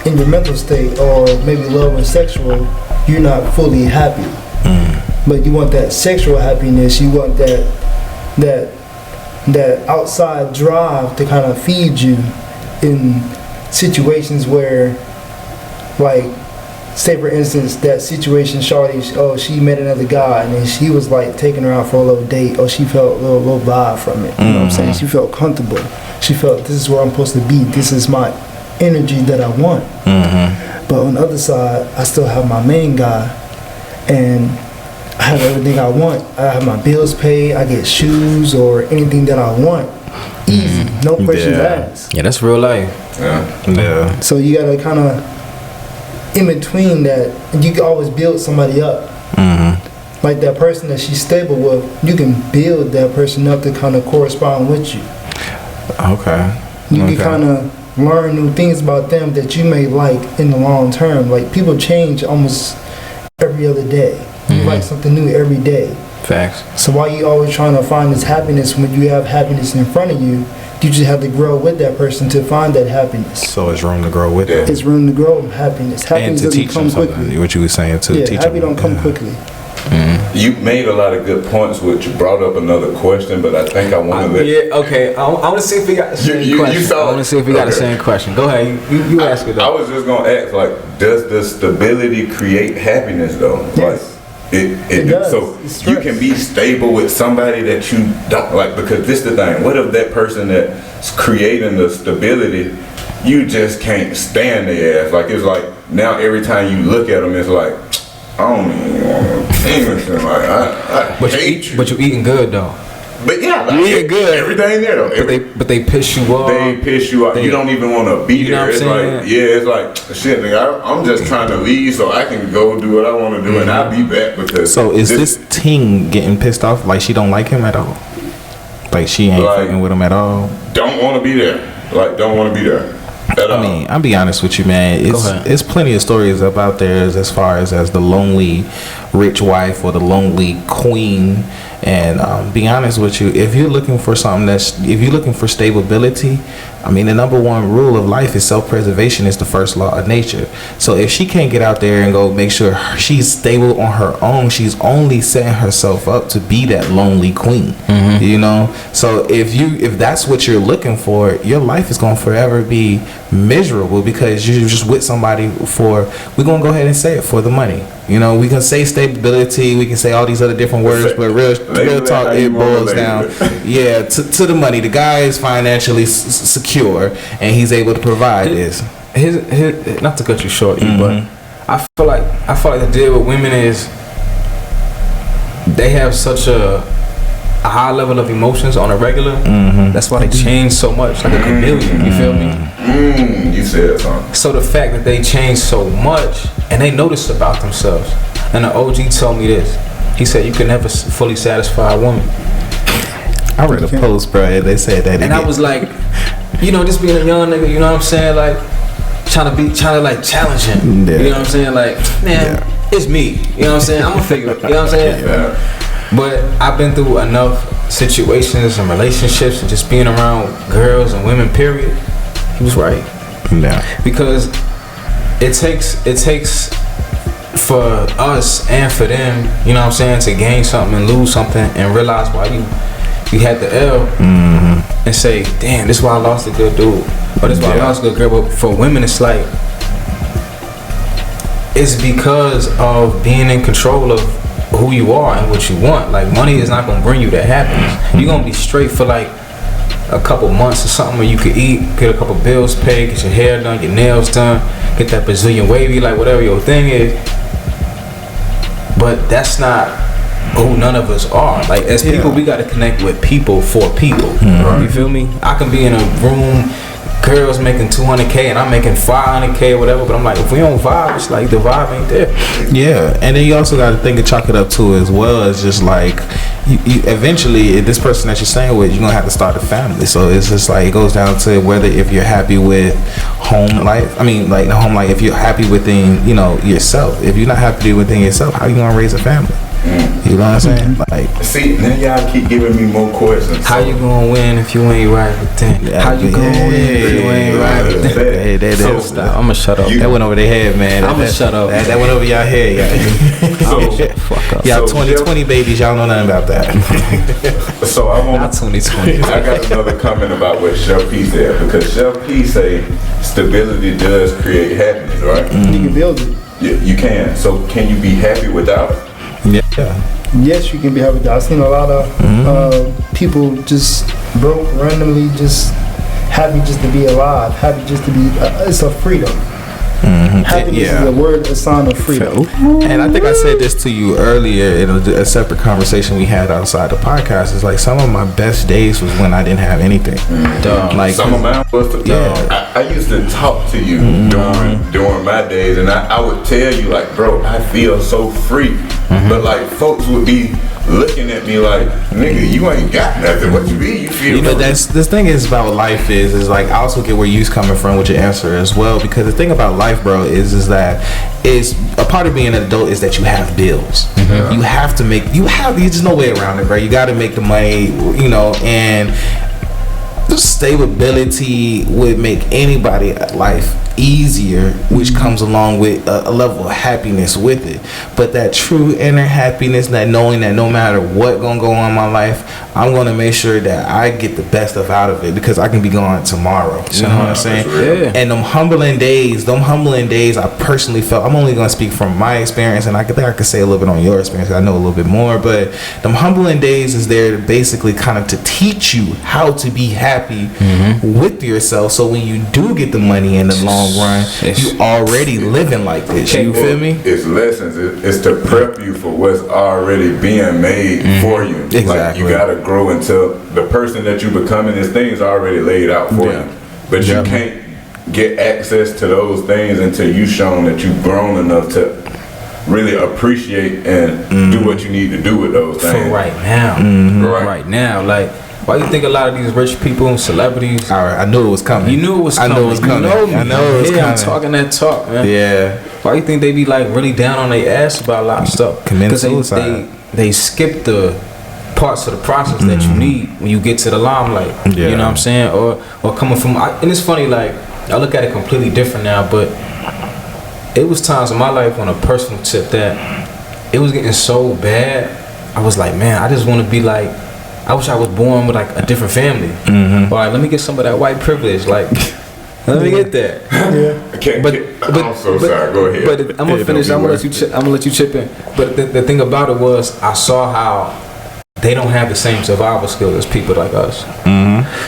in your mental state, or maybe love or sexual, you're not fully happy. But you want that sexual happiness. You want that outside drive to kind of feed you in situations where, like, say for instance, that situation, Shawty, she met another guy and then she was like taking her out for a little date, or she felt a little vibe from it. You know what I'm saying? She felt comfortable. She felt, this is where I'm supposed to be. This is my energy that I want. But on the other side, I still have my main guy and I have everything I want. I have my bills paid. I get shoes or anything that I want. Easy. No questions asked. Yeah, that's real life. Yeah. So you gotta kind of, in between that, you can always build somebody up. Like that person that she's stable with, you can build that person up to kind of correspond with you. Okay. You can kind of learn new things about them that you may like in the long term. Like, people change almost every other day. You like something new every day. Facts. So why you always trying to find this happiness when you have happiness in front of you? You just have to grow with that person to find that happiness. So it's room to grow with it. It's room to grow happiness. Happiness and to doesn't teach come them something. quickly. What you were saying too. Yeah, teach happy them. don't come quickly. You made a lot of good points, which you brought up another question, but I think I want to let... Yeah, okay. I want to see if we got the same question. I want to see if we got the same question. Go ahead. You ask it, though. I was just going to ask, like, does the stability create happiness, though? Yes. It does. So you can be stable with somebody that you don't like, because this is the thing. What if that person that's creating the stability you just can't stand their ass. Like it's like now every time you look at them, it's like I don't even want to anything. Like I hate you. But you eating good though. But yeah, like, you eating good. Everything there though. But they piss you off. They piss you off. You don't even want to be there. It's like it's like shit. Nigga, I'm just trying to leave so I can go do what I want to do, and I'll be back because. So is this Ting getting pissed off? Like she don't like him at all? Like she ain't fucking with him at all? Don't want to be there. Like don't want to be there. I mean, I'll be honest with you, man. It's plenty of stories about there as far as the lonely rich wife or the lonely queen. And be honest with you, if you're looking for something if you're looking for stability, I mean, the number one rule of life is self-preservation is the first law of nature. So if she can't get out there and go make sure she's stable on her own, she's only setting herself up to be that lonely queen. You know. So if that's what you're looking for, your life is going to forever be miserable because you're just with somebody we're going to go ahead and say it for the money. You know, we can say stability, we can say all these other different words, but real talk, it boils down, to the money. The guy is financially secure, and he's able to provide this. His, not to cut you short, but I feel like the deal with women is they have such a high level of emotions on a regular. That's why they change so much, like a chameleon. You feel me? You said something. So the fact that they change so much and they notice about themselves. And the OG told me this. He said you can never fully satisfy a woman. I read a post, bro. They said that, and I was like, you know, just being a young nigga, you know what I'm saying, like trying to like challenge him. You know what I'm saying, like man, it's me. You know what I'm saying? I'm a figure. You know what I'm saying? But I've been through enough situations and relationships and just being around girls and women, period. He was right. Because it takes for us and for them, you know what I'm saying, to gain something and lose something and realize why you had the L and say, damn, this is why I lost a good dude. Or this is why I lost a good girl. But for women, it's like, it's because of being in control of who you are and what you want. Like money is not gonna bring you that happiness. You're gonna be straight for like a couple months or something where you could eat, get a couple bills paid, get your hair done, your nails done, get that Brazilian wavy, like whatever your thing is. But that's not who none of us are. Like as people, we gotta connect with people for people. You feel me? I can be in a room, girls making $200K and I'm making $500K or whatever, but I'm like, if we don't vibe, it's like the vibe ain't there. Yeah, and then you also got to think and chalk it up too as well as just like you eventually this person that you're staying with, you're gonna have to start a family. So it's just like it goes down to whether if you're happy with home life. I mean, like the home life. If you're happy within yourself. If you're not happy within yourself, how you gonna raise a family? You know what I'm saying? Like, see, now y'all keep giving me more questions. How you gonna win if you ain't right with them? How you gonna win if you ain't right with them? Hey, stop. I'm gonna shut up. That went over their head, man. I'm gonna shut up. That went over y'all head, y'all. Fuck up. Y'all 2020 babies, y'all know nothing about that. So I want not 2020. I got another comment about what Chef P said, because Chef P say stability does create happiness, right? You can build it. Yeah, you can. So can you be happy without it? Yes, you can be happy. I've seen a lot of people just broke randomly, just happy just to be alive, happy just to be. It's a freedom. Happiness is a word, a sign of freedom. And I think I said this to you earlier in a separate conversation we had outside the podcast. It's like some of my best days was when I didn't have anything. Like some of mine was I used to talk to you during my days, and I would tell you like, bro, I feel so free. But like folks would be looking at me like, nigga, you ain't got nothing. What you mean? You feel? You know, that's this thing is about life is like I also get where you's coming from with your answer as well, because the thing about life, bro, is that is a part of being an adult is that you have bills. You have to make there's no way around it, bro. You got to make the money, you know, and stability would make anybody life easier, which comes along with a level of happiness with it. But that true inner happiness, that knowing that no matter what gonna go on in my life, I'm gonna make sure that I get the best out of it, because I can be gone tomorrow. You know what I'm saying? Yeah. And them humbling days, I personally felt, I'm only gonna speak from my experience, and I think I could say a little bit on your experience, I know a little bit more, but them humbling days is there to basically kind of to teach you how to be happy with yourself. So when you do get the money in the long run, you already living like this. You feel me? It's lessons. It's to prep you for what's already being made for you. Exactly. Like you gotta grow until the person that you becoming. This thing's already laid out for you, but you can't get access to those things until you shown that you've grown enough to really appreciate and do what you need to do with those things. For right now. Right now. Like, why you think a lot of these rich people and celebrities? All right, I knew it was coming. You knew it was coming. I know it was coming. You know me. I know it was coming. I'm talking that talk, man. Yeah. Why you think they be like really down on their ass about a lot of stuff? Committing suicide. They skip the parts of the process that you need when you get to the limelight. Yeah. You know what I'm saying? Or coming from, and it's funny, like, I look at it completely different now, but it was times in my life on a personal tip that it was getting so bad. I was like, man, I just want to be like, I wish I was born with like a different family. Or like, let me get some of that white privilege. Like, let me get that. I'm so sorry. Go ahead. But I'm gonna finish. I'm gonna let you chip in. But the thing about it was, I saw how they don't have the same survival skills as people like us.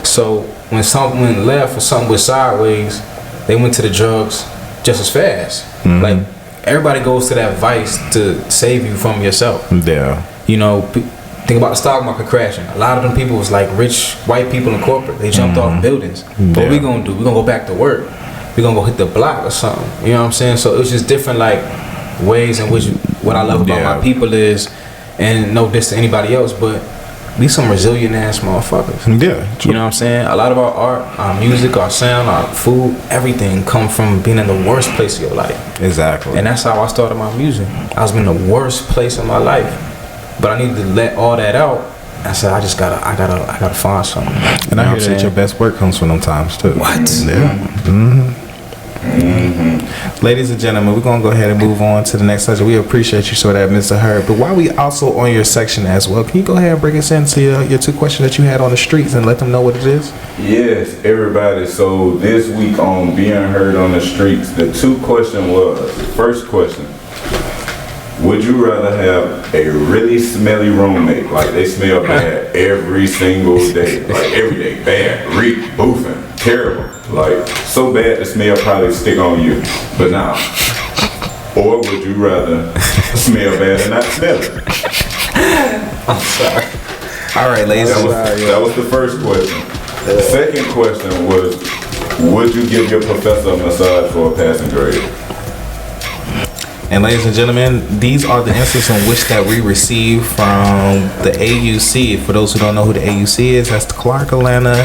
So when something went left or something went sideways, they went to the drugs just as fast. Like, everybody goes to that vice to save you from yourself. Yeah. You know, think about the stock market crashing. A lot of them people was like rich white people in corporate. They jumped off buildings. What we gonna do? We gonna go back to work. We gonna go hit the block or something. You know what I'm saying? So it was just different like ways in which what I love about my people is, and no diss to anybody else, but we some resilient ass motherfuckers. Yeah, true. You know what I'm saying? A lot of our art, our music, our sound, our food, everything come from being in the worst place of your life. Exactly. And that's how I started my music. I was in the worst place of my life, but I needed to let all that out. I said, I gotta find something. And I hear that your best work comes from them times too. What? Yeah. Ladies and gentlemen, we're gonna go ahead and move on to the next subject. We appreciate you so that, Mr. Herb. But while we also on your section as well, can you go ahead and bring us into your two questions that you had on the streets and let them know what it is? Yes, everybody. So this week on Being Heard on the Streets, the two question was, first question, would you rather have a really smelly roommate, like they smell bad every single day, like every day, bad, reek, boofing, terrible, like so bad the smell probably stick on you, but now, or would you rather smell bad and not smell it? I'm sorry. All right, ladies. That was the first question. The second question was, would you give your professor a massage for a passing grade? And ladies and gentlemen, these are the answers in which that we received from the AUC. For those who don't know who the AUC is, that's the Clark Atlanta,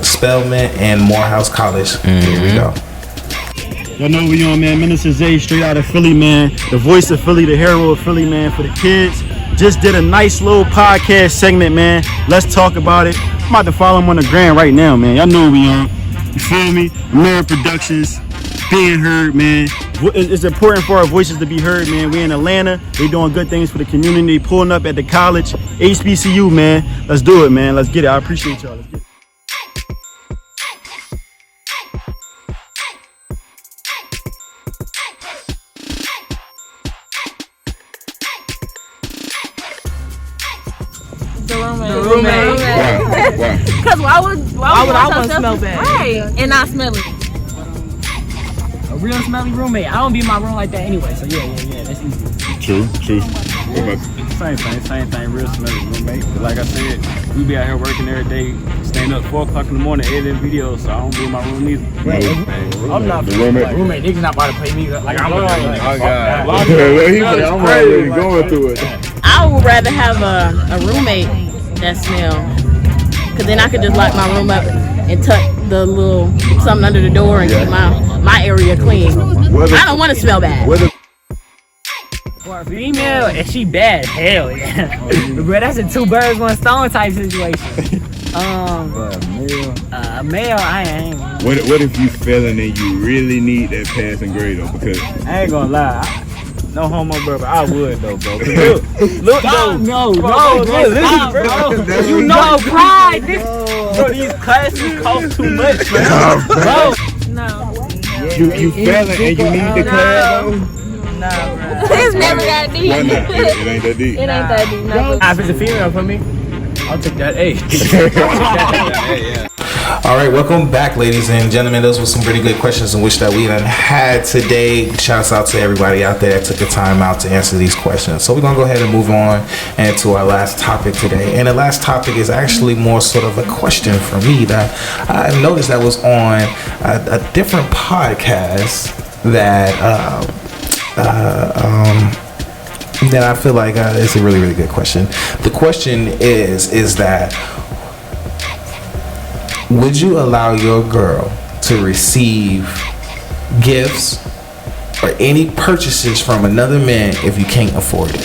Spelman, and Morehouse College. Here we go. Y'all know we on, man. Minister Zay, straight out of Philly, man. The voice of Philly, the hero of Philly, man. For the kids, just did a nice little podcast segment, man. Let's talk about it. I'm about to follow him on the gram right now, man. Y'all know we on. You feel me? American Productions, Being Heard, man. It's important for our voices to be heard, man. We in Atlanta. They doing good things for the community. Pulling up at the college. HBCU, man. Let's do it, man. Let's get it. I appreciate y'all. Let's get it. The roommate. Why? Because why would I want to smell bad? Right, and not smell it. A real smelly roommate. I don't be in my room like that anyway, so yeah, that's easy. True. Same thing, real smelly roommate. But like I said, we be out here working every day, staying up 4 o'clock in the morning, editing videos, so I don't be in my room either. I'm not the roommate. Like, roommate. Niggas not about to pay me like I'm gonna do it. Oh God. He's like, I'm already going through it. I would rather have a roommate that smell, because then I could just lock my room up and tuck the little something under the door and keep my area clean. I don't want to smell bad. For a female, if she bad, hell yeah. But that's a two birds, one stone type situation. A male, I ain't. What if you feeling and you really need that passing grade though? Because I ain't gonna lie. No homo, bro, but I would though, bro. Look, though. No, listen, bro. You know pride. Bro, these classes cost too much, bro. No. You feeling and you need the class though? Nah, bro. It's never that deep. Why not? It ain't that deep. It ain't that deep. No. If it's a female for me, I'll take that A. All right, welcome back, ladies and gentlemen. Those were some pretty good questions in which that we done had today. Shouts out to everybody out there that took the time out to answer these questions. So we're gonna go ahead and move on into our last topic today. And the last topic is actually more sort of a question for me that I noticed that was on a different podcast that that I feel like it's a really, really good question. The question is that would you allow your girl to receive gifts or any purchases from another man if you can't afford it?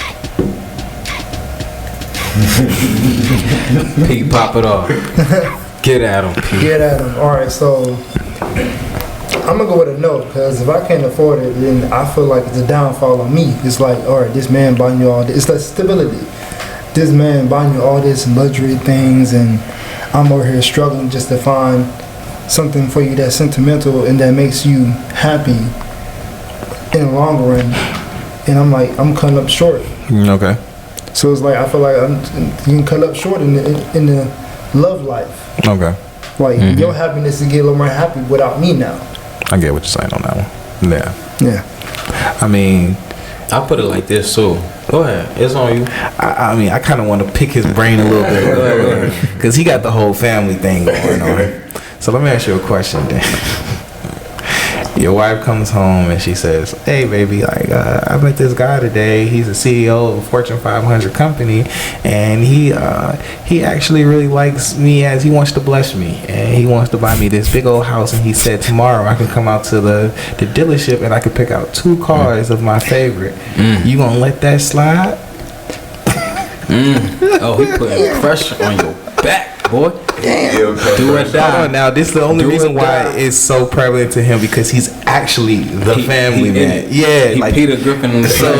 Pete, pop it off. Get at him, Pete. Get at him. All right, so I'm gonna go with a no, because if I can't afford it, then I feel like it's a downfall on me. It's like, all right, this man buying you all this. It's like stability. This man buying you all this luxury things, and I'm over here struggling just to find something for you that's sentimental and that makes you happy in the long run. And I'm like, I'm cutting up short. Okay. So it's like, I feel like you can cut up short in the love life. Okay. Like, your happiness is get a little more happy without me now. I get what you're saying on that one. Yeah. Yeah. I mean, I'll put it like this, too. Go ahead. It's on you. I mean, I kind of want to pick his brain a little bit. Go ahead. Because he got the whole family thing going on. So let me ask you a question then. Your wife comes home and she says, hey baby, like I met this guy today. He's a CEO of a Fortune 500 company, and he actually really likes me, as he wants to bless me, and he wants to buy me this big old house, and he said tomorrow I can come out to the dealership and I can pick out 2 cars of my favorite. You gonna let that slide? Oh, he putting pressure on your back, boy. Damn. Do it die. Hold on, now this is the only reason why it's so prevalent to him, because he's actually the family man. Yeah, He like Peter Griffin himself.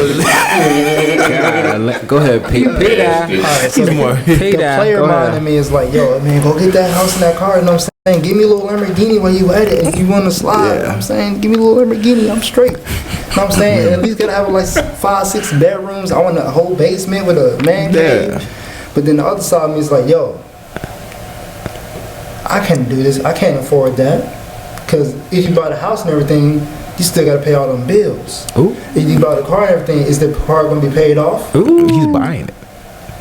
Go ahead, Peter. Peter. Alright, so He's more- the player mind in me is like, yo, man, go get that house and that car. You know what I'm saying? Give me a little Lamborghini while you at it, and you want to slide. You know what I'm saying? Give me a little Lamborghini. I'm straight. You know what I'm saying? And at least gotta have like 5-6 bedrooms. I want a whole basement with a man cave. But then the other side of me is like, yo, I can't do this. I can't afford that. Because if you buy the house and everything, you still got to pay all them bills. Ooh. If you buy the car and everything, is the car going to be paid off? Ooh, he's buying it.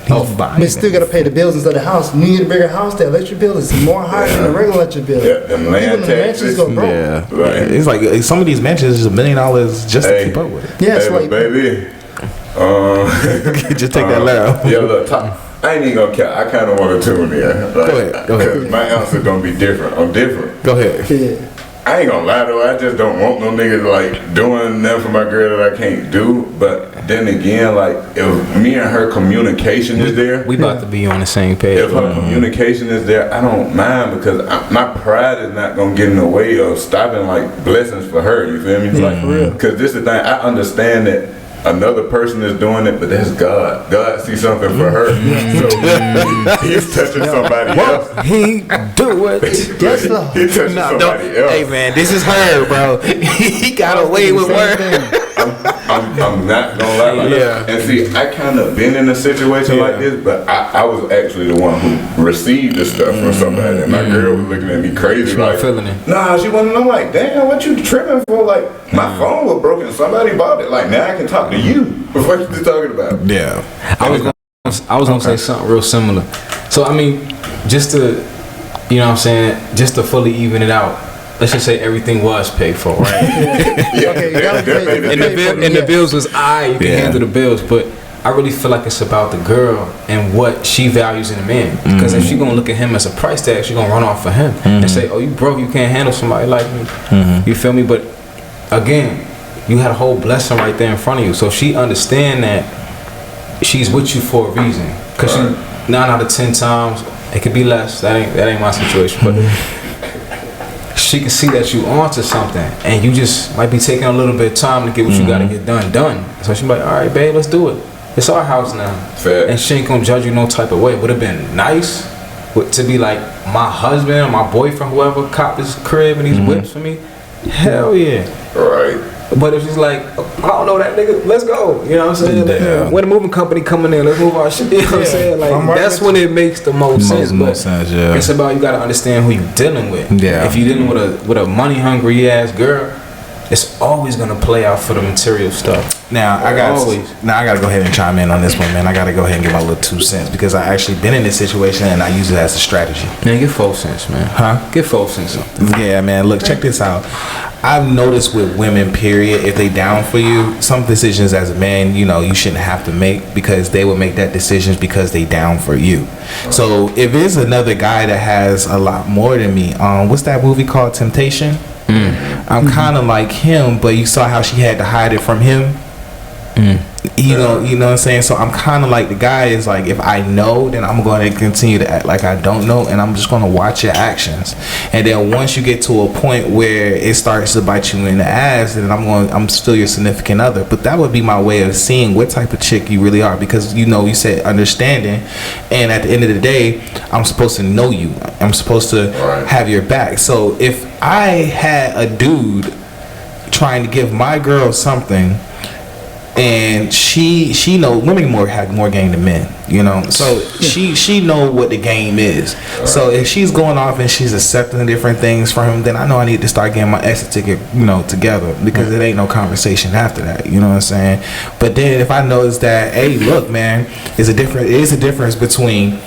He's buying But you still got to pay the bills instead of the house. When you get a bigger house, the electric bill is more higher than the regular electric bill. Yeah, them land Even the mansions taxes. go broke. Yeah, Right. it's like some of these mansions is $1 million just to keep up with it. Yeah, it's Hey, like, baby. Just take that loud. Yeah, look, I ain't even gonna care. I kind of want to tune in. Like, Go ahead. Because my answer gonna be different. I'm different. Go ahead. yeah. I ain't gonna lie though, I just don't want no niggas like doing nothing for my girl that I can't do. But then again, like if me and her communication is there, We about to be on the same page. if her communication is there, I don't mind, because my pride is not gonna get in the way of stopping like blessings for her. You feel me? Like, because this is the thing. I understand that another person is doing it, but that's God. God sees something for her, so he's touching somebody else. He do it. Yes, Lord. He's touching somebody else. Hey man, this is her, bro. He got away with word. I'm not gonna lie. Like, Yeah. And see, I kind of been in a situation like this, but I was actually the one who received the stuff from somebody, and my girl was looking at me crazy, not like, feeling it. Nah, she wasn't. I'm like, damn, what you tripping for? Like, my phone was broken. Somebody bought it. Like, now I can talk to you. What you talking about? Yeah. I was gonna say something real similar. So I mean, just to, you know what I'm saying, just to fully even it out. Let's just say everything was paid for, right? Yeah, Okay, you gotta that made pay- it and the bills was you can Yeah. handle the bills, but I really feel like it's about the girl and what she values in a man. Because if she gonna look at him as a price tag, she gonna run off for him and say, "Oh, you broke, you can't handle somebody like me." You feel me? But again, you had a whole blessing right there in front of you, so she understand that she's with you for a reason. Because she 9 out of 10 times, it could be less. That ain't my situation, but. She can see that you onto something, and you just might be taking a little bit of time to get what you gotta get done. So she be like, all right, babe, let's do it. It's our house now. Fair. And she ain't gonna judge you no type of way. Would have been nice to be like my husband or my boyfriend, whoever, cop this crib and these whips for me. Hell yeah. right. But if she's like, I don't know that nigga, let's go. You know what I'm saying? Like, when the moving company coming in, let's move our shit. You know what I'm saying? Like that's when it makes the most sense. But it's about you gotta understand who you're dealing with. Yeah. If you're dealing with a money hungry ass girl, it's always gonna play out for the material stuff. Now I gotta go ahead and chime in on this one, man. I gotta go ahead and give my little 2 cents because I actually been in this situation and I use it as a strategy. Man, get 4 cents, man. Huh? Get 4 cents. Yeah, man. Look, check this out. I've noticed with women, period, if they down for you, some decisions as a man, you know, you shouldn't have to make because they will make that decisions because they down for you. So if there's another guy that has a lot more than me, what's that movie called, Temptation? I'm kind of like him, but you saw how she had to hide it from him. You know what I'm saying? So I'm kind of like the guy is like, if I know, then I'm going to continue to act like I don't know, and I'm just going to watch your actions. And then once you get to a point where it starts to bite you in the ass, then I'm still your significant other. But that would be my way of seeing what type of chick you really are, because you said understanding, and at the end of the day, I'm supposed to know you. I'm supposed to have your back. So if I had a dude trying to give my girl something, and she know women have more game than men, you know. So she know what the game is. So if she's going off and she's accepting different things from him, then I know I need to start getting my exit ticket, together, because it ain't no conversation after that. You know what I'm saying? But then if I notice that, hey, look, man, it is a difference between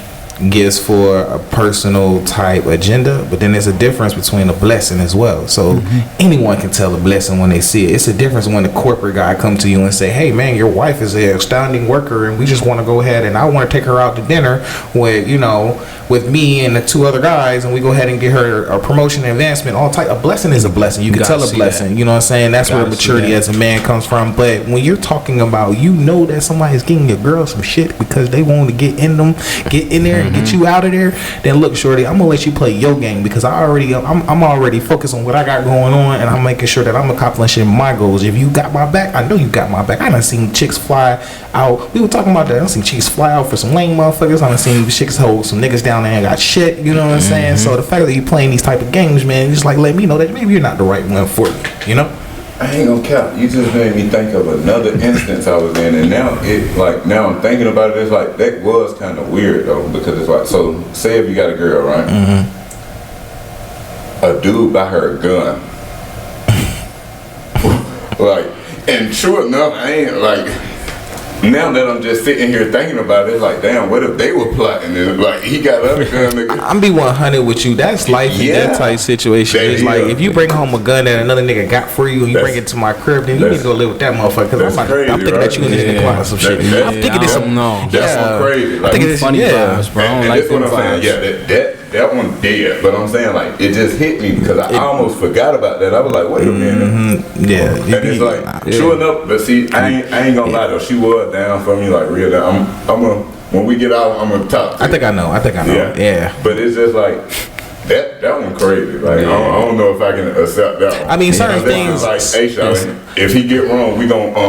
gifts for a personal type agenda, but then there's a difference between a blessing as well. So anyone can tell a blessing when they see it. It's a difference when the corporate guy come to you and say, hey man, your wife is an astounding worker and we just want to go ahead and I want to take her out to dinner with me and the 2 other guys, and we go ahead and get her a promotion and advancement. All type. A blessing is a blessing. You can tell a blessing. That. You know what I'm saying? That's where maturity as a man comes from. But when you're talking about, that somebody's getting your girl some shit because they want to get in there and get you out of there, then look, shorty, I'm gonna let you play your game, because I'm already focused on what I got going on, and I'm making sure that I'm accomplishing my goals. If you got my back, I know you got my back. I done seen chicks fly out. We were talking about that. I done seen chicks fly out for some lame motherfuckers. I done seen chicks hold some niggas down there and got shit. You know what I'm saying? So the fact that you playing these type of games, man, just like let me know that maybe you're not the right one for me. You know? I ain't gonna cap. You just made me think of another instance I was in, and now I'm thinking about it. It's like that was kind of weird though, because it's like, so say if you got a girl, right? A dude buy her a gun, and true enough, I ain't like. Now that I'm just sitting here thinking about it, like, damn, what if they were plotting and like he got other gun nigga? I'm be 100 with you. That's life and death type situation. It's like if you bring home a gun that another nigga got for you and you bring it to my crib, then you need to go live with that motherfucker. Because I'm thinking that you in this nigga closet some shit. I'm thinking this some That's crazy. I think it's funny vibes, bro. And that's what I'm saying. Yeah, that one dead. But I'm saying, like, it just hit me because I almost forgot about that. I was like, wait a minute. Yeah. And it's like, true enough, but see, I ain't gonna lie though. She was down for me, like real down. I'm gonna, when we get out, I'm gonna talk to I think I know. Yeah. But it's just like, that one crazy. Like, I don't know if I can accept that one. I mean, certain things. Like, hey, Charlie, if he get wrong, we gonna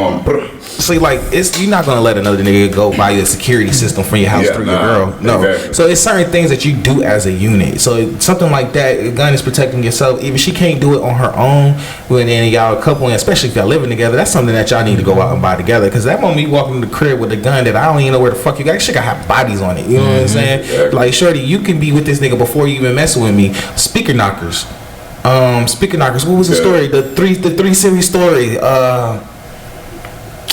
See, like, you're not gonna let another nigga go buy you a security system from your house through your girl. No. Exactly. So it's certain things that you do as a unit. So something like that, a gun is protecting yourself. Even she can't do it on her own. When then y'all a couple, and especially if y'all living together, that's something that y'all need to go out and buy together. Because that moment you walk into the crib with a gun that I don't even know where the fuck you got. That shit got bodies on it. You know what I'm saying? Exactly. Like, shorty, you can be with this nigga before you even messing with me. Speaker knockers. What was the story? The 3 series story.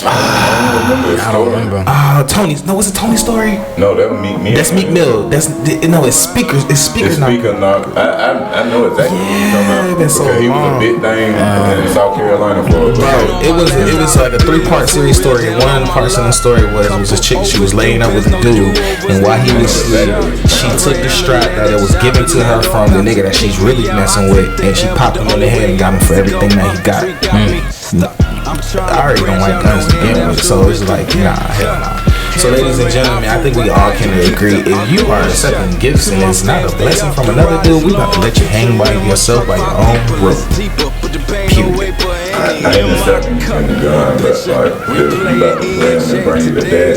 I don't remember. Tony's. No, was it Tony's story? No, that was Meek Mill. That's Meek Mill. It's speakers. It's speakers. Speaker knock. I know exactly what you're talking about. Been so he long. was a big thing in South Carolina for. Bro, it was like a 3-part series story. And one part of the story was a chick. She was laying up with a dude, and while he was asleep, she took the strap that it was given to her from the nigga that she's really messing with, and she popped him in the head and got him for everything that he got. I already don't like guns to begin with, so it's like, nah, hell nah. So ladies and gentlemen, I think we all can agree, if you are accepting gifts and it's not a blessing from another dude, we about to let you hang by yourself by your own rope. Period. I ain't accepting the gun, but like, if you about to play and bring you to dad.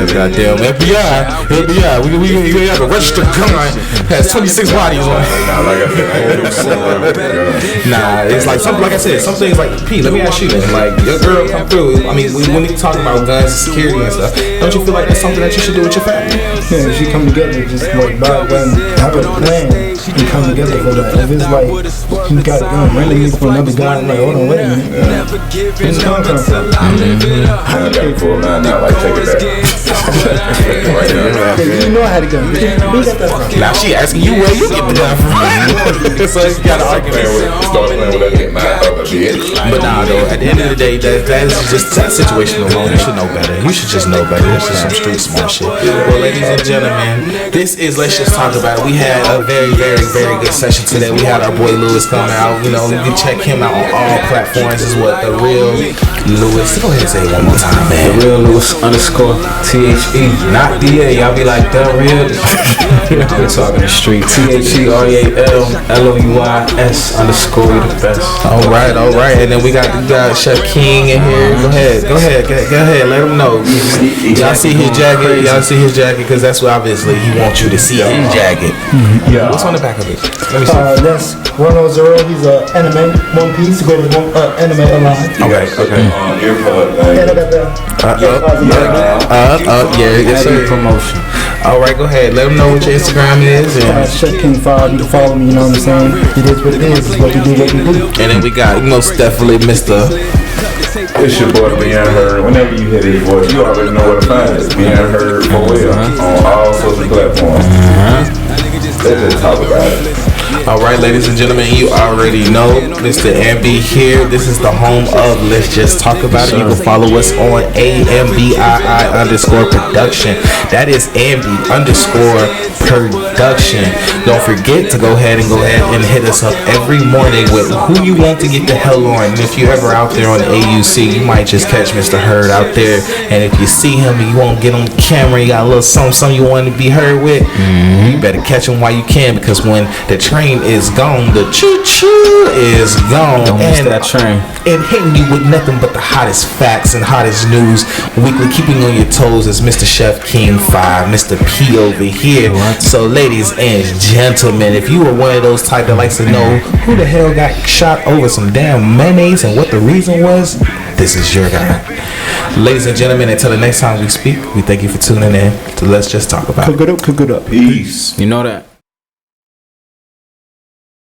Goddamn FBI, we have a registered gun, has 26 bodies on it. Like I said, I ain't Nah, it's like some, like I said, some things like P. Let me ask you, then, like your girl come through. I mean, when you talking about guns, security and stuff, don't you feel like that's something that you should do with your family? Yeah, she come together, just like buy a gun, have a plan, and come together for that. If it's like you got a gun randomly for another guy, I'm like, hold on, wait a minute. Where's the gun come from? I got a full line now, like take it back. Right now. You know I had a gun. Who got that from? Now she asking you where you get the gun from. So it's got an argument. Start playing with that, get my other bitch. But nah, though, at the end of the day, that is just that situation alone. You should know better. You should just know better. This is some street smart shit. Well, ladies and gentlemen, this is Let's Just Talk About It. We had a very, very, very good session today. We had our boy Louis come out. You know, you can check him out on all platforms. Is what the real Louis. Go ahead and say it one more time, man. The real Louis _ THE, not DA. Y'all be like, the real. We're talking the street. THEREALLOUIS _ we the best. All right. And then we got Chef King in here. Go ahead. Let him know. Y'all see his jacket, because that's what obviously he wants you to see his jacket. Yeah. What's on the back of it? Let me see. That's 100. He's an anime One Piece. Go to Anime Alive. Okay. And I got the Yes, sir. Promotion. All right, go ahead. Let them know what your Instagram is. And Chef King 5. You can follow me. You know what I'm saying? It is what it is. It's what we do. And then we got most definitely Mr. It's your boy Beyond Heard. Whenever you hear his voice, you already know where to find it. Beyond Heard for real on all social platforms. Let's just talk about it. All right, ladies and gentlemen, you already know Mr. MB here. This is the home of Let's Just Talk About It. You can follow us on AMBII _ production. That is AMB _ production. Don't forget to go ahead and hit us up every morning with who you want to get the hell on. And if you're ever out there on the AUC, you might just catch Mr. Heard out there. And if you see him and you won't get on camera, you got a little something you want to be heard with, you better catch him while you can, because when the train is gone, the choo-choo is gone. Don't miss that train. And hitting you with nothing but the hottest facts and hottest news weekly, keeping on your toes, is Mr. Chef King 5, Mr. P over here. So ladies and gentlemen, if you were one of those type that likes to know who the hell got shot over some damn mayonnaise and what the reason was, this is your guy. Ladies and gentlemen, until the next time we speak, we thank you for tuning in to Let's Just Talk About It. Cook it up. Peace. You know that.